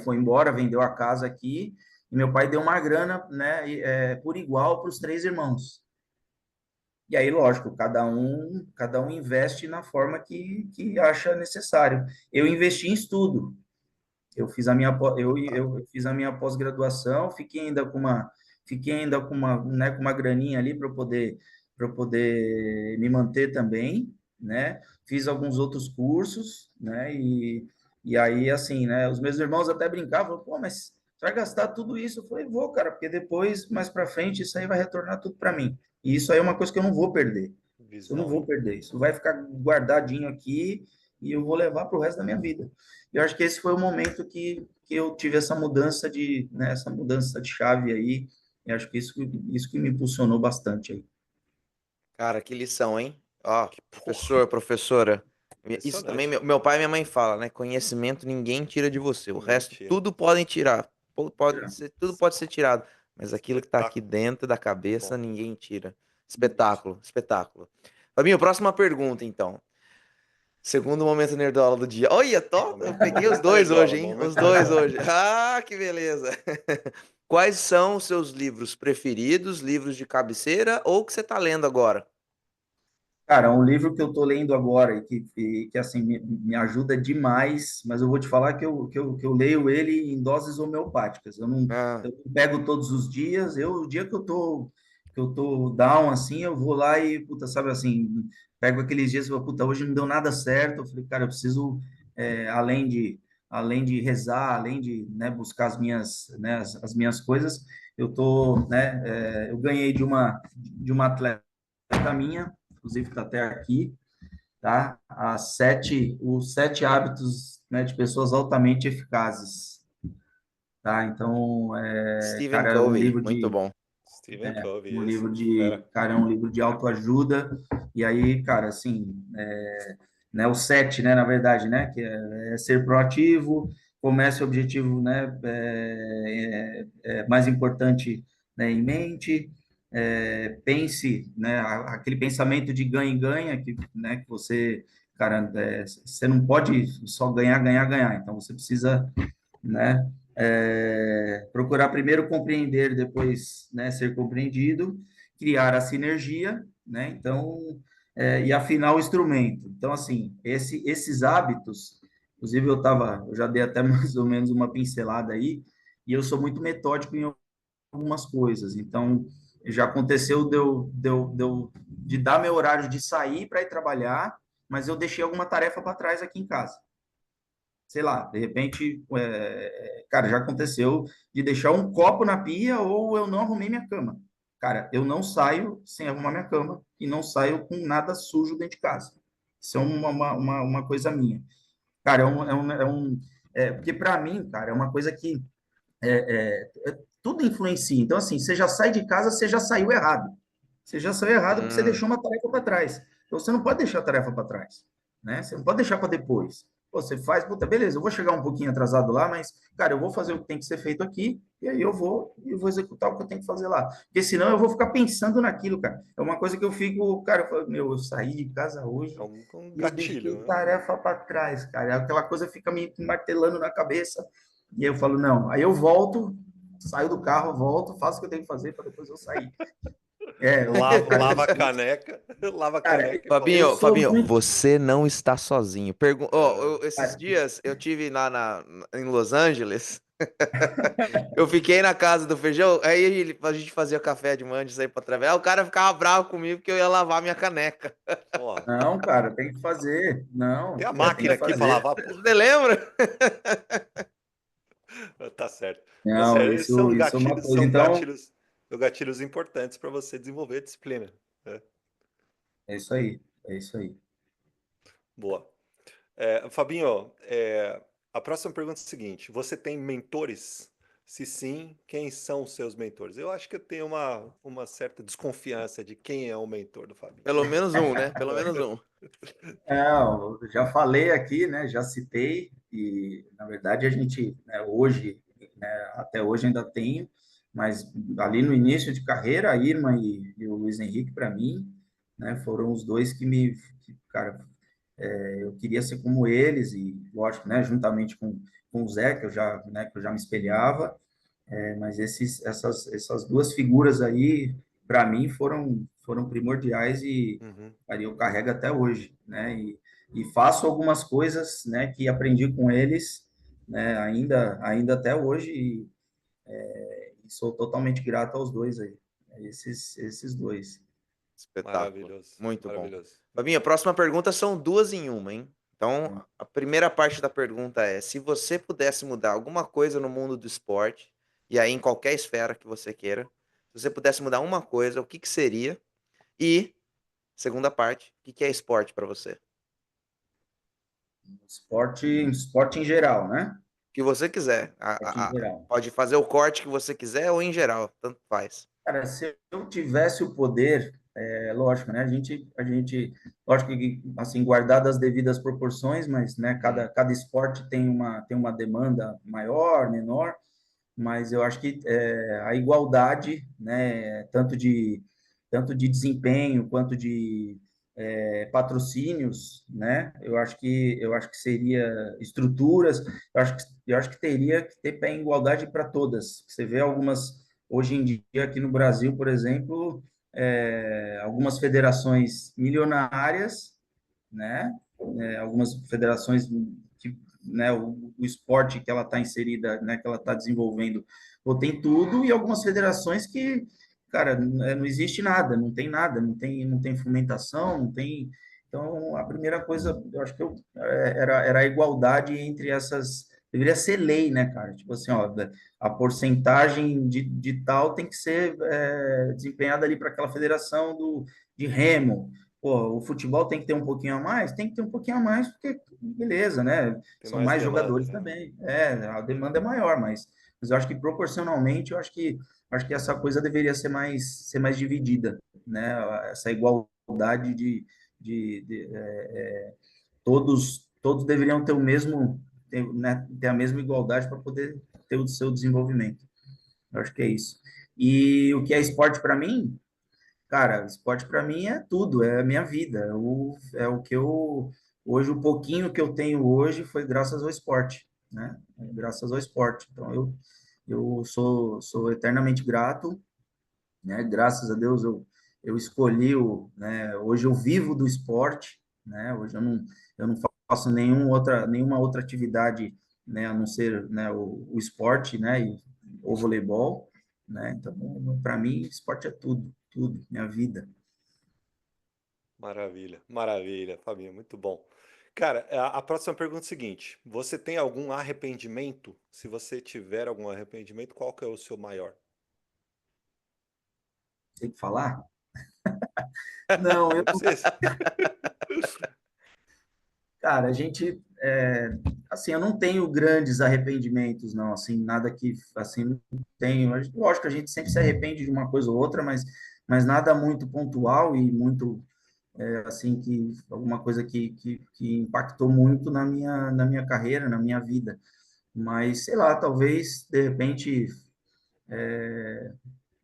foi embora, vendeu a casa aqui e meu pai deu uma grana, né, por igual para os três irmãos. E aí, lógico, cada um investe na forma que acha necessário. Eu investi em estudo. Eu fiz a minha pós-graduação, fiquei ainda né, com uma graninha ali para poder me manter também, né? Fiz alguns outros cursos, né? E aí assim, né, os meus irmãos até brincavam, pô, mas você vai gastar tudo isso? Eu falei, vou, cara, porque depois, mais para frente, isso aí vai retornar tudo para mim. E isso aí é uma coisa que eu não vou perder. Isso eu não Visão, vou hein? perder. Isso vai ficar guardadinho aqui e eu vou levar para o resto da minha vida. Eu acho que esse foi o momento que eu tive essa mudança né, essa mudança de chave aí. Eu acho que isso que me impulsionou bastante aí. Cara, que lição, hein? Ó, Que porra, professor, professora. Isso também impressionante. meu pai e minha mãe falam, né? Conhecimento ninguém tira de você. O Ninguém resto tira. tudo podem tirar. Tudo pode ser tirado. Mas aquilo que tá aqui Espetáculo. dentro da Muito cabeça, bom. ninguém tira. Espetáculo, espetáculo. Fabinho, próxima pergunta, então. Segundo momento nerdola do dia. Olha, eu peguei os Momento dois hoje, nerdola, hein? Os momento dois nerdola. hoje. Ah, que beleza. Quais são os seus livros preferidos, livros de cabeceira ou que você tá lendo agora? Cara, um livro que eu estou lendo agora que assim, me ajuda demais, mas eu vou te falar que eu leio ele em doses homeopáticas. Ah, Eu não pego todos os dias. O dia que eu tô down, assim, eu vou lá e, puta, sabe assim, pego aqueles dias e falo, puta, hoje não deu nada certo. Eu falei, cara, eu preciso, além de rezar, além de, né, buscar né, as minhas coisas, eu ganhei de uma atleta minha, inclusive está até aqui, tá? Os 7 hábitos, né, de pessoas altamente eficazes, tá? Então, Stephen cara, Covey, muito bom. Stephen Covey, um esse livro fera. cara, é um livro de autoajuda, e aí, cara, assim, né, o 7, né, na verdade, né, que é ser proativo, comece o objetivo, né, mais importante, né, em mente, pense, né, aquele pensamento de ganha-ganha, né, que você, cara, você não pode só ganhar, ganhar, ganhar, então você precisa, né, procurar primeiro compreender, depois, né, ser compreendido, criar a sinergia, né, então, e afinar o instrumento. Então, assim, esses hábitos, inclusive eu já dei até mais ou menos uma pincelada aí, e eu sou muito metódico em algumas coisas. Então, já aconteceu de dar meu horário de sair para ir trabalhar, mas eu deixei alguma tarefa para trás aqui em casa. sei lá, de repente, cara, já aconteceu de deixar um copo na pia ou eu não arrumei minha cama. Cara, eu não saio sem arrumar minha cama e não saio com nada sujo dentro de casa. Isso é uma coisa minha. Cara, porque para mim, cara, é uma coisa que tudo influencia. Então, assim, você já sai de casa, você já saiu errado. Você já saiu errado porque você Hum, deixou uma tarefa para trás. Então, você não pode deixar a tarefa para trás, né? Você não pode deixar para depois. Pô, você faz, puta, beleza, eu vou chegar um pouquinho atrasado lá, mas, cara, eu vou fazer o que tem que ser feito aqui, e aí eu vou executar o que eu tenho que fazer lá. Porque senão eu vou ficar pensando naquilo, cara. É uma coisa que eu fico, cara, eu falo, meu, eu saí de casa É hoje um e eu deixei gatilho, né? tarefa para trás, cara. Aquela coisa fica me martelando na cabeça. E aí eu falo, não. Aí eu volto, saio do carro, volto, faço o que eu tenho que fazer para depois eu sair. Cara, Lava a caneca, lava a cara, caneca e volta. eu sou Fabinho, muito. você não está sozinho. É, Esses Cara, dias eu tive lá em Los Angeles. Eu fiquei na casa do Feijão, aí a gente fazia café de manhã antes de sair pra trabalhar. O cara ficava bravo comigo porque eu ia lavar minha caneca. ó, não, cara, tem que fazer. Não, tem a tem máquina que aqui para fazer. lavar, pô. Você lembra? Tá certo. Tá Não, certo. isso é uma coisa. Então, São gatilhos importantes para você desenvolver a disciplina. Né? é isso aí. É isso aí. Boa. Fabinho, a próxima pergunta é a seguinte: você tem mentores? Se sim, quem são os seus mentores? Eu acho que eu tenho uma certa desconfiança de quem é o mentor do Fabinho. Pelo menos um, né? Pelo menos um. Eu já falei aqui, né? Já citei, e na verdade a gente, né, hoje, né, até hoje ainda tenho, mas ali no início de carreira, a Irma e o Luiz Henrique, para mim, né, foram os dois cara, eu queria ser como eles, e lógico, né, juntamente com o Zé, que eu já me espelhava, mas essas duas figuras aí, para mim, foram primordiais e Uhum. aí eu carrego até hoje, né? E faço algumas coisas, né, que aprendi com eles, né, ainda até hoje, e sou totalmente grato aos dois aí, esses dois. Espetáculo. Maravilhoso, Muito bom. maravilhoso. Muito Fabinho, a bom. próxima pergunta são duas em uma, hein? Então, a primeira parte da pergunta é: se você pudesse mudar alguma coisa no mundo do esporte, e aí em qualquer esfera que você queira, se você pudesse mudar uma coisa, o que que seria? E, segunda parte, o que que é esporte para você? O Esporte em geral, né? que você quiser. Esporte em geral. Pode fazer o corte que você quiser ou em geral, tanto faz. Cara, se eu tivesse o poder, lógico, né? Lógico que, assim, guardado as devidas proporções, mas, né, Hum. cada esporte tem uma demanda maior, menor, mas eu acho que a igualdade, né, tanto de desempenho quanto de patrocínios, né, eu acho que seria estruturas, eu acho que teria que ter pé em igualdade para todas. Você vê hoje em dia aqui no Brasil, por exemplo, algumas federações milionárias, né, algumas federações que, né, o esporte que ela está inserida, né, que ela está desenvolvendo, ou tem tudo, e algumas federações que, cara, não existe nada, não tem nada, não tem fomentação, não tem. Então, a primeira coisa, eu acho que era a igualdade entre essas. Deveria ser lei, né, cara? Tipo assim, ó, a porcentagem de tal tem que ser desempenhada ali para aquela federação de remo. Pô, o futebol tem que ter um pouquinho a mais? Tem que ter um pouquinho a mais, porque, beleza, né? Tem São mais mais demanda, jogadores né? também. A demanda é maior, mas eu acho que proporcionalmente, eu acho que essa coisa deveria ser mais dividida, né? Essa igualdade todos deveriam ter o mesmo, ter a mesma igualdade para poder ter o seu desenvolvimento. Eu acho que é isso. E o que é esporte para mim? Cara, esporte para mim é tudo, é a minha vida. É o que hoje, o pouquinho que eu tenho hoje foi graças ao esporte, né? Graças ao esporte. Então, eu sou eternamente grato, né? Graças a Deus eu escolhi né? Hoje eu vivo do esporte, né? Hoje eu não faço nenhuma outra atividade, né? A não ser, né? O esporte, né? O voleibol, né? Então, para mim, esporte é tudo, tudo, minha vida. Maravilha, maravilha, Fabinho, muito bom. Cara, a próxima pergunta é a seguinte: você tem algum arrependimento? Se você tiver algum arrependimento, qual que é o seu maior? Tem que falar? Não, Não precisa. cara, assim, eu não tenho grandes arrependimentos, não, assim, nada que, assim, não tenho. Lógico que a gente sempre se arrepende de uma coisa ou outra, mas nada muito pontual e muito, assim, que alguma coisa que impactou muito na minha carreira, na minha vida. Mas, sei lá, talvez, de repente,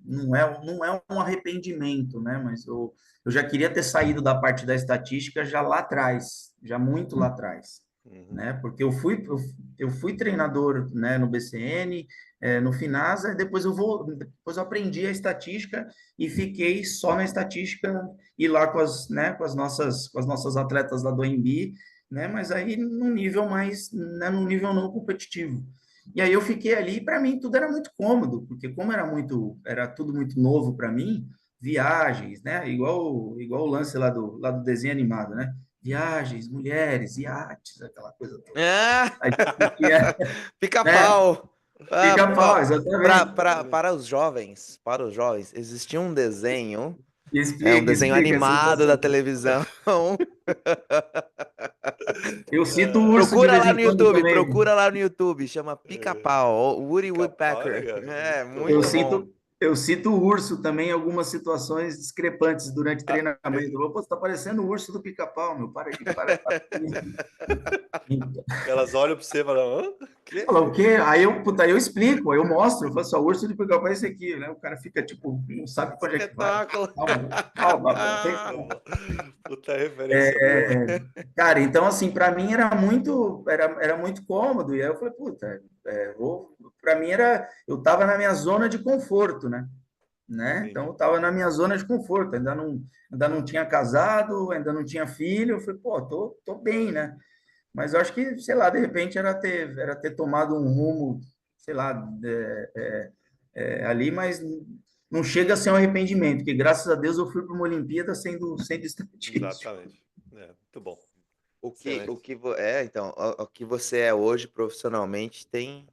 não é um arrependimento, né? Mas eu já queria ter saído da parte da estatística já lá atrás, já muito lá atrás, Uhum. né? Porque eu fui treinador, né, no BCN, no Finasa, e depois eu aprendi a estatística e fiquei só na estatística e lá com as nossas atletas lá do AMB, né? Mas aí num nível mais, né, num nível não competitivo. E aí eu fiquei ali, e para mim tudo era muito cômodo, porque como era tudo muito novo para mim, viagens, né? Igual o lance lá do desenho animado, né? Viagens, mulheres, iates, aquela coisa toda. Ah! Aí tinha, né? Pica-pau! Ah, Pica-pau, exatamente. para os jovens, existia um desenho, um Explica, desenho explica a animado da situação. televisão. Eu cito o urso de Procura vez lá em no quando YouTube, também. procura lá no YouTube, chama É, Pica-pau, Woody Pica-pau é Woodpecker. legal, É, muito Eu muito bom. bom. cito, eu cito o urso também em algumas situações discrepantes durante Ah, treinamento. Eu vou, pô, você tá parecendo o urso do Pica-Pau, meu. Para com isso. Então, elas olham pra você e falam: hã? Quê? fala, o quê? Aí eu explico, aí eu mostro, eu falo assim, ó, o urso de Pica-Pau é esse aqui, né? O cara fica, tipo, não sabe para onde é que vai. Espetáculo. Calma, calma, velho, tem Muito calma. bom. Puta referência boa. Cara, então, assim, para mim era muito cômodo, e aí eu falei, puta, para mim eu tava na minha zona de conforto, né? Então, Entendi. eu estava na minha zona de conforto, ainda não tinha casado, ainda não tinha filho, eu falei, pô, tô bem, né? Mas eu acho que, sei lá, de repente era ter tomado um rumo, sei lá, ali, mas não chega a ser um arrependimento, porque graças a Deus eu fui para uma Olimpíada sendo estatístico. Exatamente. É, muito bom. O Excelente. que então, o que você é hoje profissionalmente tem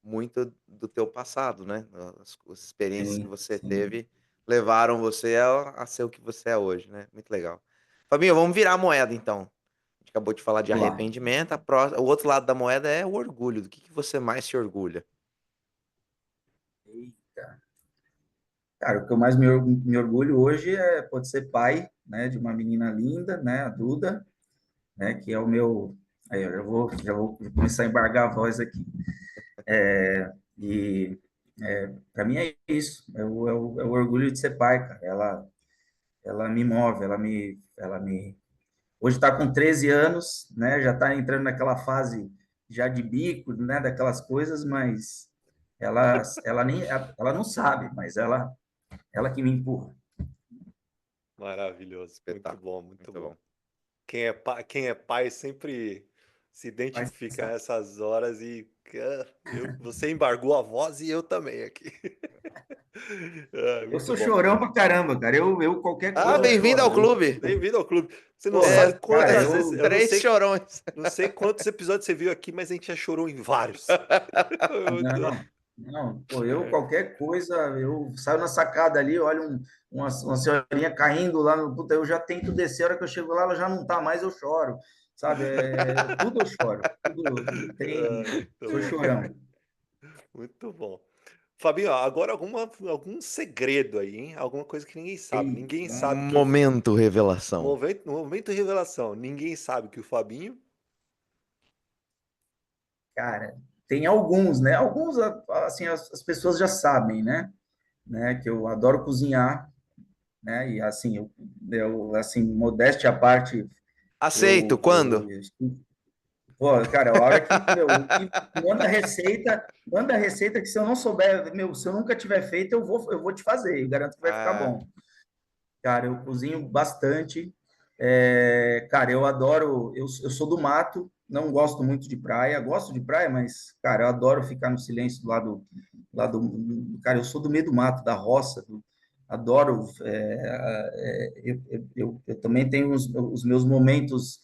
muito do teu passado, né? As experiências que Sim, você sim. teve levaram você a ser o que você é hoje, né? Muito legal. Fabinho, vamos virar a moeda então. A gente acabou de falar de Vamos lá. arrependimento, o outro lado da moeda é o orgulho. Do que você mais se orgulha? Eita. Cara, o que eu mais me orgulho hoje pode ser pai, né, de uma menina linda, né, a Duda, né, que é o meu. Aí, eu já vou começar a embargar a voz aqui. E para mim é isso, é o orgulho de ser pai, cara. Ela me move, ela me. Hoje está com 13 anos, né, já está entrando naquela fase já de bico, né, daquelas coisas, mas ela não sabe, mas ela que me empurra. Maravilhoso. Muito Espetáculo. bom, muito Muito bom. bom. Quem é pai sempre se Mas, identifica nessas horas e você embargou a voz e eu também aqui. eu Muito sou bom. chorão pra caramba, cara. Eu qualquer Ah, coisa eu bem-vindo choro. ao clube. Bem-vindo ao clube. Você não sabe Porra, cara, quantas vezes, eu não Três sei, chorões. não sei quantos episódios você viu aqui, mas a gente já chorou em vários. Muito- não, não, pô, eu qualquer coisa, eu saio na sacada ali, olho uma senhorinha caindo lá no, puta, eu já tento descer, a hora que eu chego lá, ela já não tá mais, eu choro, sabe? Tudo eu choro, tudo não tem, muito sou bom, chorão. muito bom. Fabinho, ó, agora algum segredo aí, hein? Alguma coisa que ninguém sabe. Ei, Ninguém sabe que Momento revelação. momento de revelação. Ninguém sabe que o Fabinho. cara, tem alguns, né? Alguns, assim, as pessoas já sabem, né? Que eu adoro cozinhar, né? E assim, assim, modéstia à parte, Aceito. eu, Quando? pô, cara, a hora que manda a receita que se eu não souber, se eu nunca tiver feito, eu vou te fazer, eu garanto que vai ficar Ah, bom. Cara, eu cozinho bastante. Cara, eu adoro, eu sou do mato, não gosto muito de praia, gosto de praia, mas, cara, eu adoro ficar no silêncio cara, eu sou do meio do mato, da roça, adoro, eu também tenho os meus momentos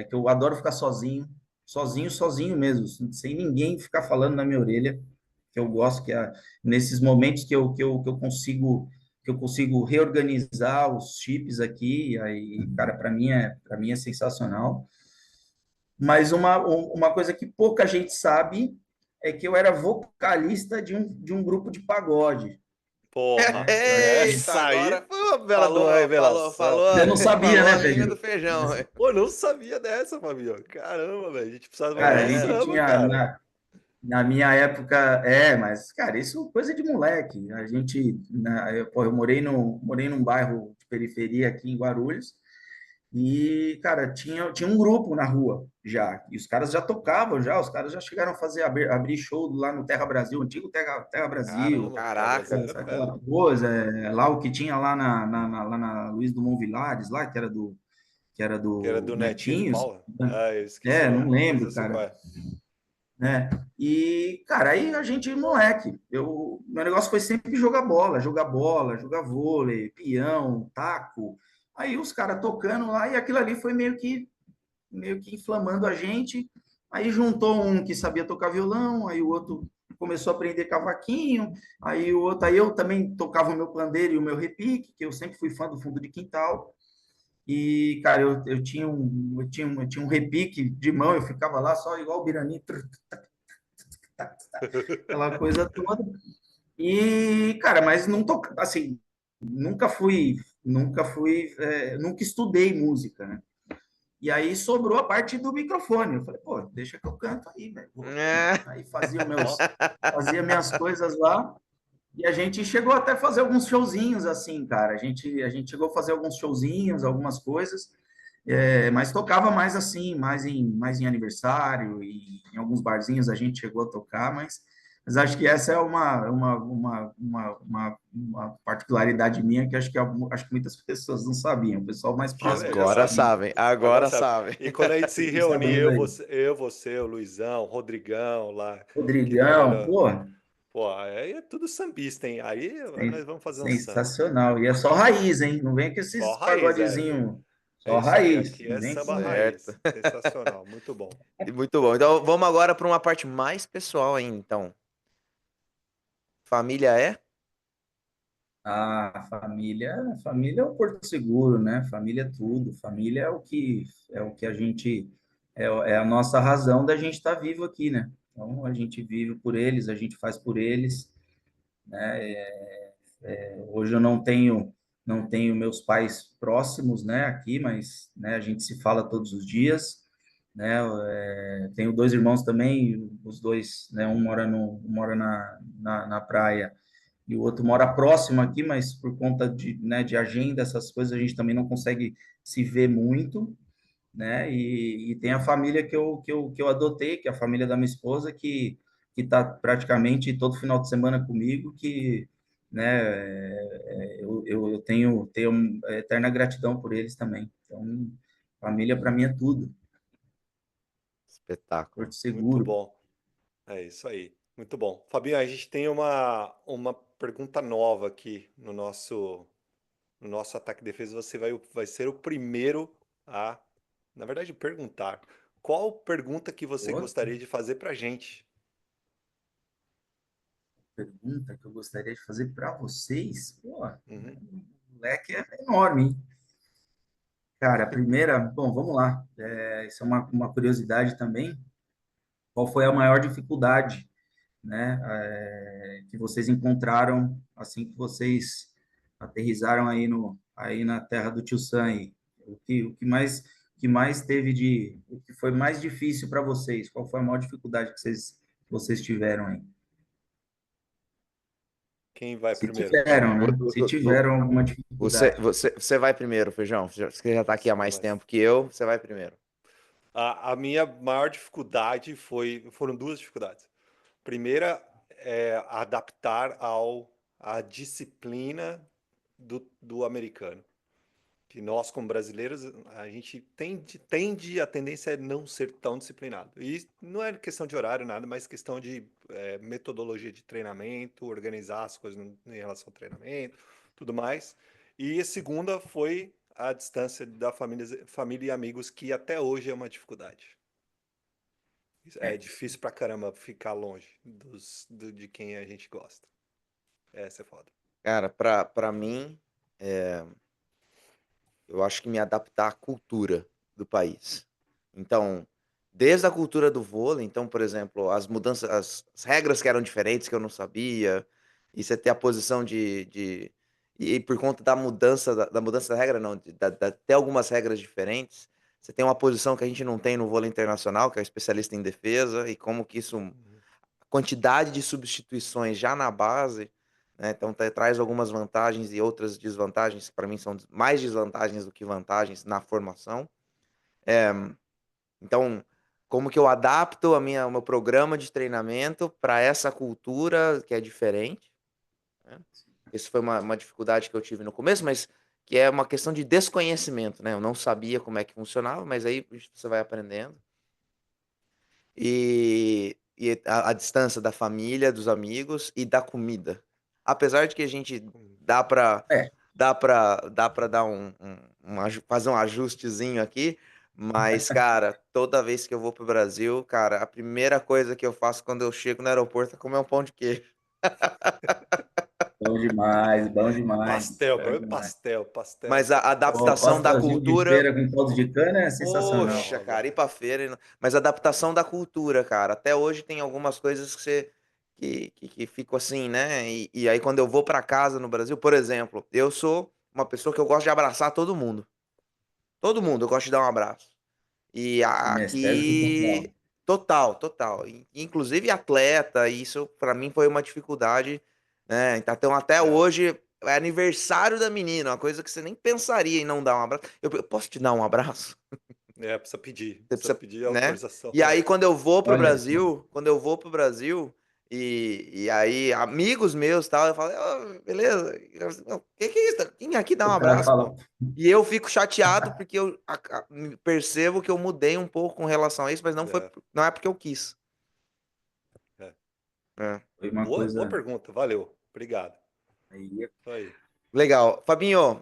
que eu adoro ficar sozinho, sozinho, sozinho mesmo, sem ninguém ficar falando na minha orelha, que eu gosto, nesses momentos que eu consigo reorganizar os chips aqui, aí, cara, para mim é sensacional. Mas uma coisa que pouca gente sabe é que eu era vocalista de um grupo de pagode, Porra, né? Eu acho que Eita, essa aí agora foi uma bela de uma falou, revelação. você não sabia, falou né, a rainha do Pedro? feijão. Pô, não sabia dessa, Fabinho. Caramba, velho. A gente precisava de Cara, mais a gente É, samba, tinha, cara. na minha época, mas, cara, isso é coisa de moleque. A gente, eu morei num bairro de periferia aqui em Guarulhos, e, cara, tinha um grupo na rua já, e os caras já tocavam já, os caras já chegaram a abrir show lá no Terra Brasil, antigo Terra Brasil, Caramba, Terra caraca. Brasileira é fera. aquela coisa, lá o que tinha lá lá na Luiz Dumont Vilares, lá, que era Que era do do Netinho de Netinho, Paula. Ah, eu esqueci o não nome, mas eu lembro, sei qual cara, é. né? E, cara, aí a gente, moleque, meu negócio foi sempre jogar bola, jogar vôlei, peão, taco. Aí os caras tocando lá e aquilo ali foi meio que inflamando a gente. Aí juntou um que sabia tocar violão, aí o outro começou a aprender cavaquinho, aí o outro, aí eu também tocava o meu pandeiro e o meu repique, que eu sempre fui fã do fundo de quintal. E, cara, eu tinha um repique de mão, eu ficava lá só igual o Birani, aquela coisa toda. E, cara, mas não toca, assim, nunca estudei música, né? E aí sobrou a parte do microfone. Eu falei, pô, deixa que eu canto aí, velho. É. Aí Ó, fazia minhas coisas lá. E a gente chegou até a fazer alguns showzinhos, assim, cara. A gente chegou a fazer alguns showzinhos, algumas coisas, mas tocava mais assim, mais em aniversário e em alguns barzinhos a gente chegou a tocar, mas acho que essa é uma particularidade minha que acho que muitas pessoas não sabiam. O pessoal mais próximo já Agora sabia. sabem, agora agora sabe. sabem. E quando a gente se Fiquei reunir, sabendo aí. você, o Luizão, o Rodrigão lá, que Rodrigão, trabalhou. pô, Pô, aí é tudo sambista, hein? Aí nós vamos fazer um samba. sensacional. E é só raiz, hein? Não vem com Só esses raiz, pagodezinho, é só isso aí. raiz. Aqui Não é vem samba com... Certo. raiz. Sensacional, muito bom. E muito bom. Então vamos agora para uma parte mais pessoal ainda, então. Família é? Família é o porto seguro, né? Família é tudo. Família é o que a gente é a nossa razão da gente estar vivo aqui, né? Então a gente vive por eles, a gente faz por eles, né? Hoje eu não tenho meus pais próximos, né? Aqui, mas né, a gente se fala todos os dias, né? Tenho dois irmãos também, os dois, né? Um mora na praia e o outro mora próximo aqui, mas por conta de agenda, essas coisas, a gente também não consegue se ver muito, né? E tem a família que eu adotei, que é a família da minha esposa, que está praticamente todo final de semana comigo, que, né, eu tenho eterna gratidão por eles também. Então, família para mim é tudo. Espetáculo. Porto Muito Seguro. bom. É isso aí. Muito bom. Fabinho, a gente tem uma pergunta nova aqui no nosso ataque e defesa. Você vai ser o primeiro a, na verdade, perguntar. Qual pergunta que você Outra gostaria de fazer pra gente? pergunta que eu gostaria de fazer para vocês, pô, Uhum. o leque é enorme, hein? Cara, a primeira, bom, vamos lá. Isso é uma curiosidade também. Qual foi a maior dificuldade, né, que vocês encontraram assim que vocês aterrissaram aí aí na terra do Tio Sam aí? O que mais teve o que foi mais difícil para vocês? Qual foi a maior dificuldade que vocês tiveram aí? Quem vai Se primeiro? tiveram, Vo- né? Se vo- vo- tiveram alguma dificuldade. Você vai primeiro, Feijão. Você já tá aqui há Sou mais mais. tempo que eu, você vai primeiro. A minha maior dificuldade foram duas dificuldades. Primeira é adaptar à disciplina do americano. Que nós, como brasileiros, a gente a tendência é não ser tão disciplinado. E não é questão de horário, nada, mas questão de metodologia de treinamento, organizar as coisas em relação ao treinamento, tudo mais. E a segunda foi a distância da família e amigos, que até hoje é uma dificuldade. É É, difícil pra caramba ficar longe de quem a gente gosta. Essa é foda. Cara, pra mim, é, eu acho que me adaptar à cultura do país. Então, desde a cultura do vôlei, então, por exemplo, as mudanças, as regras que eram diferentes que eu não sabia, e você ter a posição e por conta da mudança da mudança da regra, não, ter algumas regras diferentes, você tem uma posição que a gente não tem no vôlei internacional, que é o especialista em defesa, e como que isso, Uhum. a quantidade de substituições já na base, né, então traz algumas vantagens e outras desvantagens, que para mim são mais desvantagens do que vantagens na formação. Então, como que eu adapto o meu programa de treinamento para essa cultura que é diferente, né? Isso foi uma dificuldade que eu tive no começo, mas que é uma questão de desconhecimento, né? Eu não sabia como é que funcionava, mas aí você vai aprendendo. E a distância da família, dos amigos e da comida. Apesar de que a gente dá para é, dá para dar fazer um ajustezinho aqui, mas, cara, toda vez que eu vou pro Brasil, cara, a primeira coisa que eu faço quando eu chego no aeroporto é comer um pão de queijo. bom demais, bom demais, Pastel, bom pra mim, demais. pastel, pastel. Mas a Ó, adaptação da pastelzinho de cultura. feira com caldo de cana é sensacional. Poxa, Ó, cara, ir velho. pra feira. Mas a adaptação da cultura, cara. Até hoje tem algumas coisas que você. Que ficam assim, né? E aí, quando eu vou pra casa no Brasil, por exemplo, eu sou uma pessoa que eu gosto de abraçar todo mundo. Todo mundo, eu gosto de dar um abraço. E Sinestésio aqui. total. Total, total. Inclusive atleta, e isso pra mim foi uma dificuldade, né? Então, até É, hoje. É aniversário da menina, uma coisa que você nem pensaria em não dar um abraço. Eu posso te dar um abraço? Você precisa precisa, pedir né? autorização. E aí, Olha só, Quando eu vou pro Brasil, e aí, amigos meus tal, eu falo, "Ô, beleza? O que é isso? Vem aqui dar um o cara abraço, pô." fala, E eu fico chateado porque eu percebo que eu mudei um pouco com relação a isso, mas É, não é porque eu quis. é. É. foi uma Boa coisa pergunta, valeu. Obrigado. aí. Isso aí. Legal. Fabinho,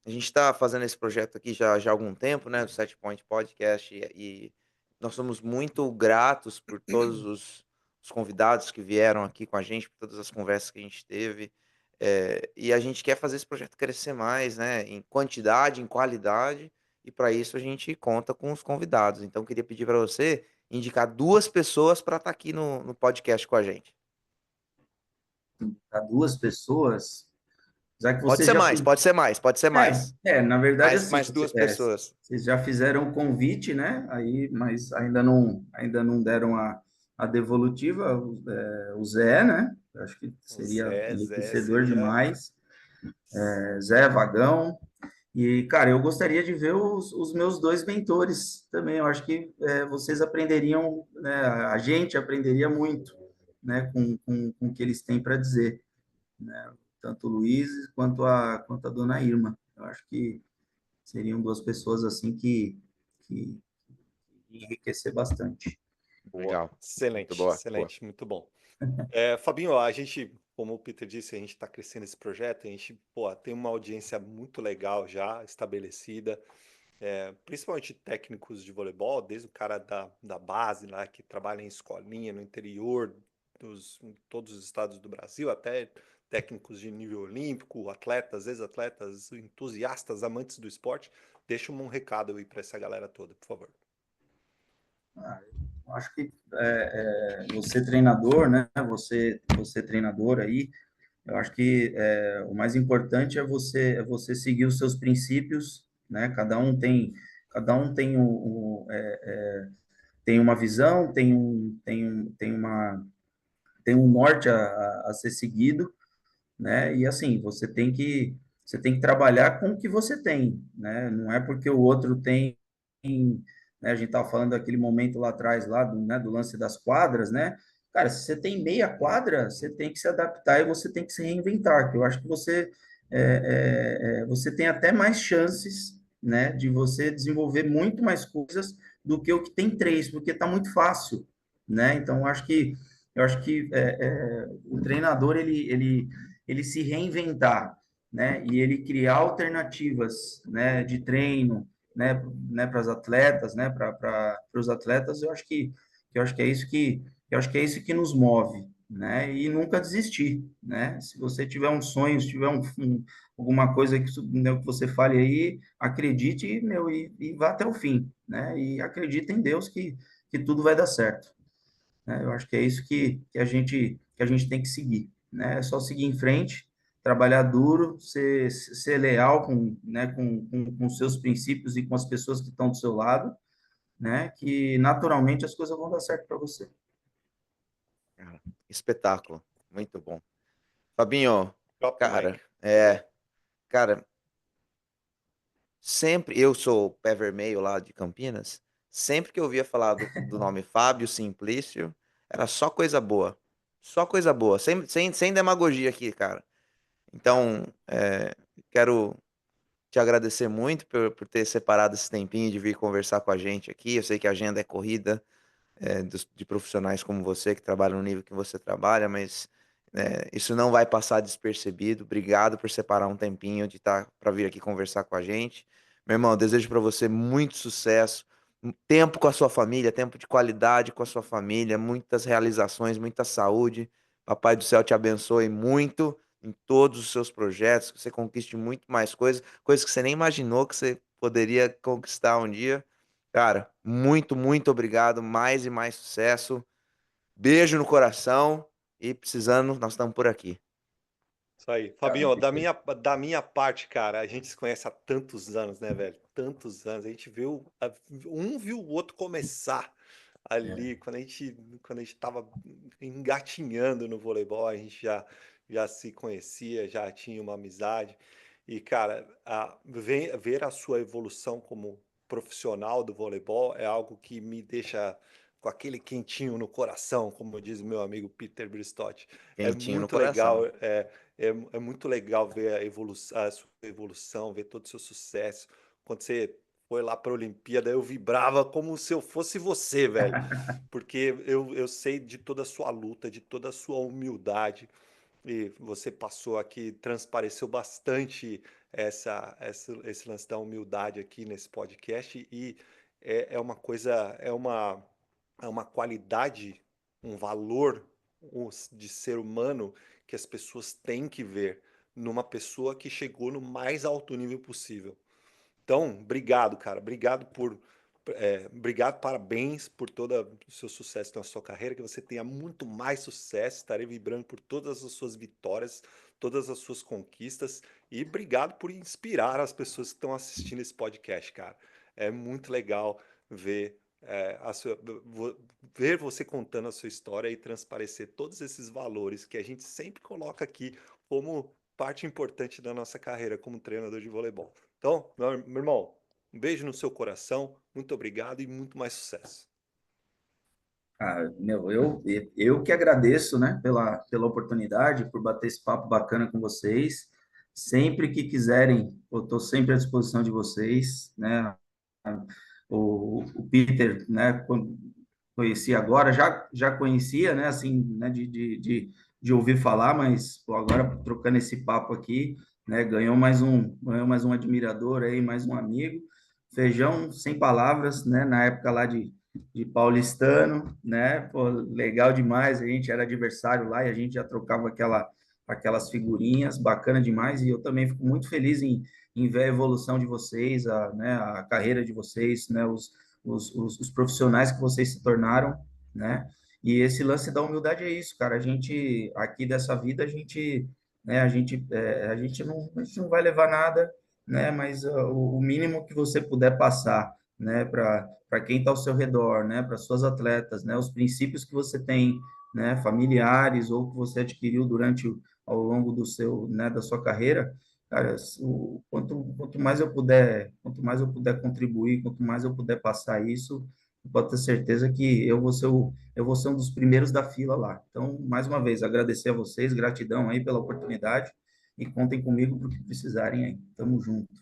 a gente está fazendo esse projeto aqui já há algum tempo, né, do Set Point Podcast, e nós somos muito gratos por todos os convidados que vieram aqui com a gente, por todas as conversas que a gente teve, e a gente quer fazer esse projeto crescer mais, né, em quantidade, em qualidade, e para isso a gente conta com os convidados. Então, eu queria pedir para você indicar 2 pessoas para estar aqui no podcast com a gente. Para duas pessoas, já que Pode você ser já mais, pode ser mais, pode ser mais. na verdade assim, Mais 2 pessoas. vocês já fizeram o convite, né? Aí, mas ainda não deram a devolutiva, o Zé, né? Eu acho que O seria Zé enriquecedor seria. demais. Zé Vagão. E, cara, eu gostaria de ver os meus dois mentores também. Eu acho que vocês aprenderiam, né? A gente aprenderia muito, né? Com o que eles têm para dizer, né? Tanto o Luiz quanto a dona Irma. Eu acho que seriam duas pessoas assim que enriquecer bastante. Boa. Legal. Muito Excelente, boa, boa. excelente, muito bom. Fabinho, a gente, como o Peter disse, a gente está crescendo esse projeto, a gente, pô, tem uma audiência muito legal já estabelecida, principalmente técnicos de voleibol, desde o cara da base lá, que trabalha em escolinha no interior em todos os estados do Brasil, até técnicos de nível olímpico, atletas, ex-atletas, entusiastas, amantes do esporte. Deixa um recado aí para essa galera toda, por favor. Acho que você treinador, né? Você treinador aí, eu acho que o mais importante é você seguir os seus princípios, né? Cada um tem tem uma visão, tem um norte a ser seguido, né? E assim, você tem que trabalhar com o que você tem, né? Não é porque o outro tem, né? A gente estava falando daquele momento lá atrás, lá do lance das quadras, né? Cara, se você tem meia quadra, você tem que se adaptar e você tem que se reinventar, que eu acho que você tem até mais chances, né, de você desenvolver muito mais coisas do que o que tem três, porque está muito fácil, né? Então, eu acho que o treinador ele se reinventar, né, e ele criar alternativas, né, de treino, né, para as atletas, né, para os atletas, eu acho que é isso que eu acho que é isso que nos move, né, e nunca desistir, né? Se você tiver um sonho, se tiver alguma coisa que, né, que você fale aí, acredite, meu, e vá até o fim, né? E acredite em Deus que tudo vai dar certo, né? Eu acho que é isso que a gente tem que seguir, né? É só seguir em frente, trabalhar duro, ser leal com, né, com seus princípios e com as pessoas que estão do seu lado, né? Que naturalmente as coisas vão dar certo para você. Cara, espetáculo. Muito bom. Fabinho, Drop the mic. cara, cara, sempre, eu sou pé vermelho lá de Campinas, sempre que eu ouvia falar do nome Fábio Simplício, era só coisa boa. Só coisa boa, sem demagogia aqui, cara. Então, quero te agradecer muito por ter separado esse tempinho de vir conversar com a gente aqui. Eu sei que a agenda é corrida, de profissionais como você, que trabalham no nível que você trabalha, mas isso não vai passar despercebido. Obrigado por separar um tempinho de estar para vir aqui conversar com a gente. Meu irmão, eu desejo para você muito sucesso, um tempo com a sua família, tempo de qualidade com a sua família, muitas realizações, muita saúde. Papai do céu te abençoe muito em todos os seus projetos, que você conquiste muito mais coisas, coisas que você nem imaginou que você poderia conquistar um dia. Cara, muito, muito obrigado. Mais e mais sucesso. Beijo no coração. E precisando, nós estamos por aqui. Isso aí. Fabinho, ó, da minha parte, cara, a gente se conhece há tantos anos, né, velho? Tantos anos. A gente viu, um viu o outro começar ali, quando a gente tava engatinhando no voleibol, a gente já se conhecia, já tinha uma amizade. E, cara, ver a sua evolução como profissional do voleibol é algo que me deixa com aquele quentinho no coração, como diz meu amigo Peter Bristotti. É Quentinho no muito legal, coração. é muito legal ver a sua evolução, ver todo o seu sucesso. Quando você foi lá para a Olimpíada, eu vibrava como se eu fosse você, velho. Porque eu sei de toda a sua luta, de toda a sua humildade. E você passou aqui, transpareceu bastante esse lance da humildade aqui nesse podcast. E é uma coisa, é uma qualidade, um valor de ser humano que as pessoas têm que ver numa pessoa que chegou no mais alto nível possível. Então, obrigado, cara. Obrigado, parabéns por todo o seu sucesso na sua carreira, que você tenha muito mais sucesso. Estarei vibrando por todas as suas vitórias, todas as suas conquistas. E obrigado por inspirar as pessoas que estão assistindo esse podcast, cara. É muito legal ver, ver você contando a sua história e transparecer todos esses valores que a gente sempre coloca aqui como parte importante da nossa carreira como treinador de voleibol. Então, meu irmão, um beijo no seu coração, muito obrigado e muito mais sucesso. Ah, meu, eu que agradeço, né, pela oportunidade, por bater esse papo bacana com vocês. Sempre que quiserem, eu estou sempre à disposição de vocês, né? O Peter, né, quando conheci agora, já conhecia, né, assim, né, de ouvir falar, mas pô, agora trocando esse papo aqui, né, ganhou mais um admirador aí, mais um amigo. Feijão sem palavras, né, na época lá de paulistano, né, pô, legal demais, a gente era adversário lá e a gente já trocava aquelas figurinhas, bacana demais, e eu também fico muito feliz em ver a evolução de vocês, né, a carreira de vocês, né, os profissionais que vocês se tornaram, né? E esse lance da humildade é isso, cara. A gente aqui dessa vida né? A gente não vai levar nada, né? Mas o mínimo que você puder passar, né? Para quem está ao seu redor, né? Para suas atletas, né? Os princípios que você tem, né? Familiares ou que você adquiriu ao longo do seu, né? Da sua carreira. Cara, quanto mais eu puder contribuir, quanto mais eu puder passar isso, pode ter certeza que eu vou ser um dos primeiros da fila lá. Então, mais uma vez, agradecer a vocês, gratidão aí pela oportunidade e contem comigo para o que precisarem aí. Tamo junto.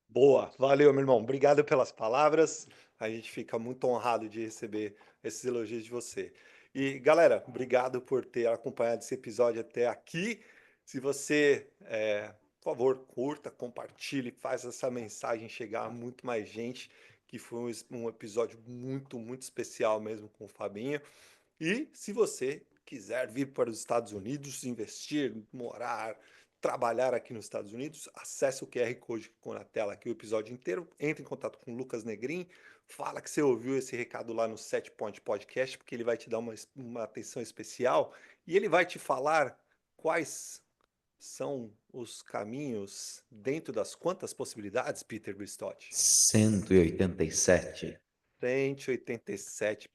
Boa, valeu, meu irmão. Obrigado pelas palavras. A gente fica muito honrado de receber esses elogios de você. E galera, obrigado por ter acompanhado esse episódio até aqui. Se você por favor, curta, compartilhe, faz essa mensagem chegar a muito mais gente, que foi um episódio muito, muito especial mesmo com o Fabinho. E se você quiser vir para os Estados Unidos, investir, morar, trabalhar aqui nos Estados Unidos, acesse o QR Code que ficou na tela aqui o episódio inteiro, entre em contato com o Lucas Negrin, fala que você ouviu esse recado lá no Set Point Podcast, porque ele vai te dar uma atenção especial e ele vai te falar quais são os caminhos dentro das quantas possibilidades, Peter Bristotti? 187. 187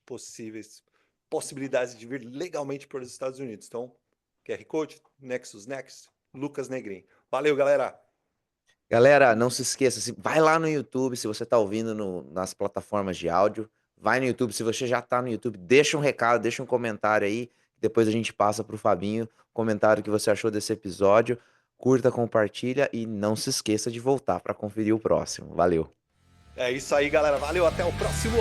possibilidades de vir legalmente para os Estados Unidos. Então, QR Code, Nexus Next, Lucas Negrin. Valeu, galera! Galera, não se esqueça, vai lá no YouTube, se você está ouvindo nas plataformas de áudio, vai no YouTube, se você já está no YouTube, deixa um recado, deixa um comentário aí, depois a gente passa para o Fabinho, comentário que você achou desse episódio, curta, compartilha e não se esqueça de voltar para conferir o próximo. Valeu! É isso aí, galera. Valeu, até o próximo!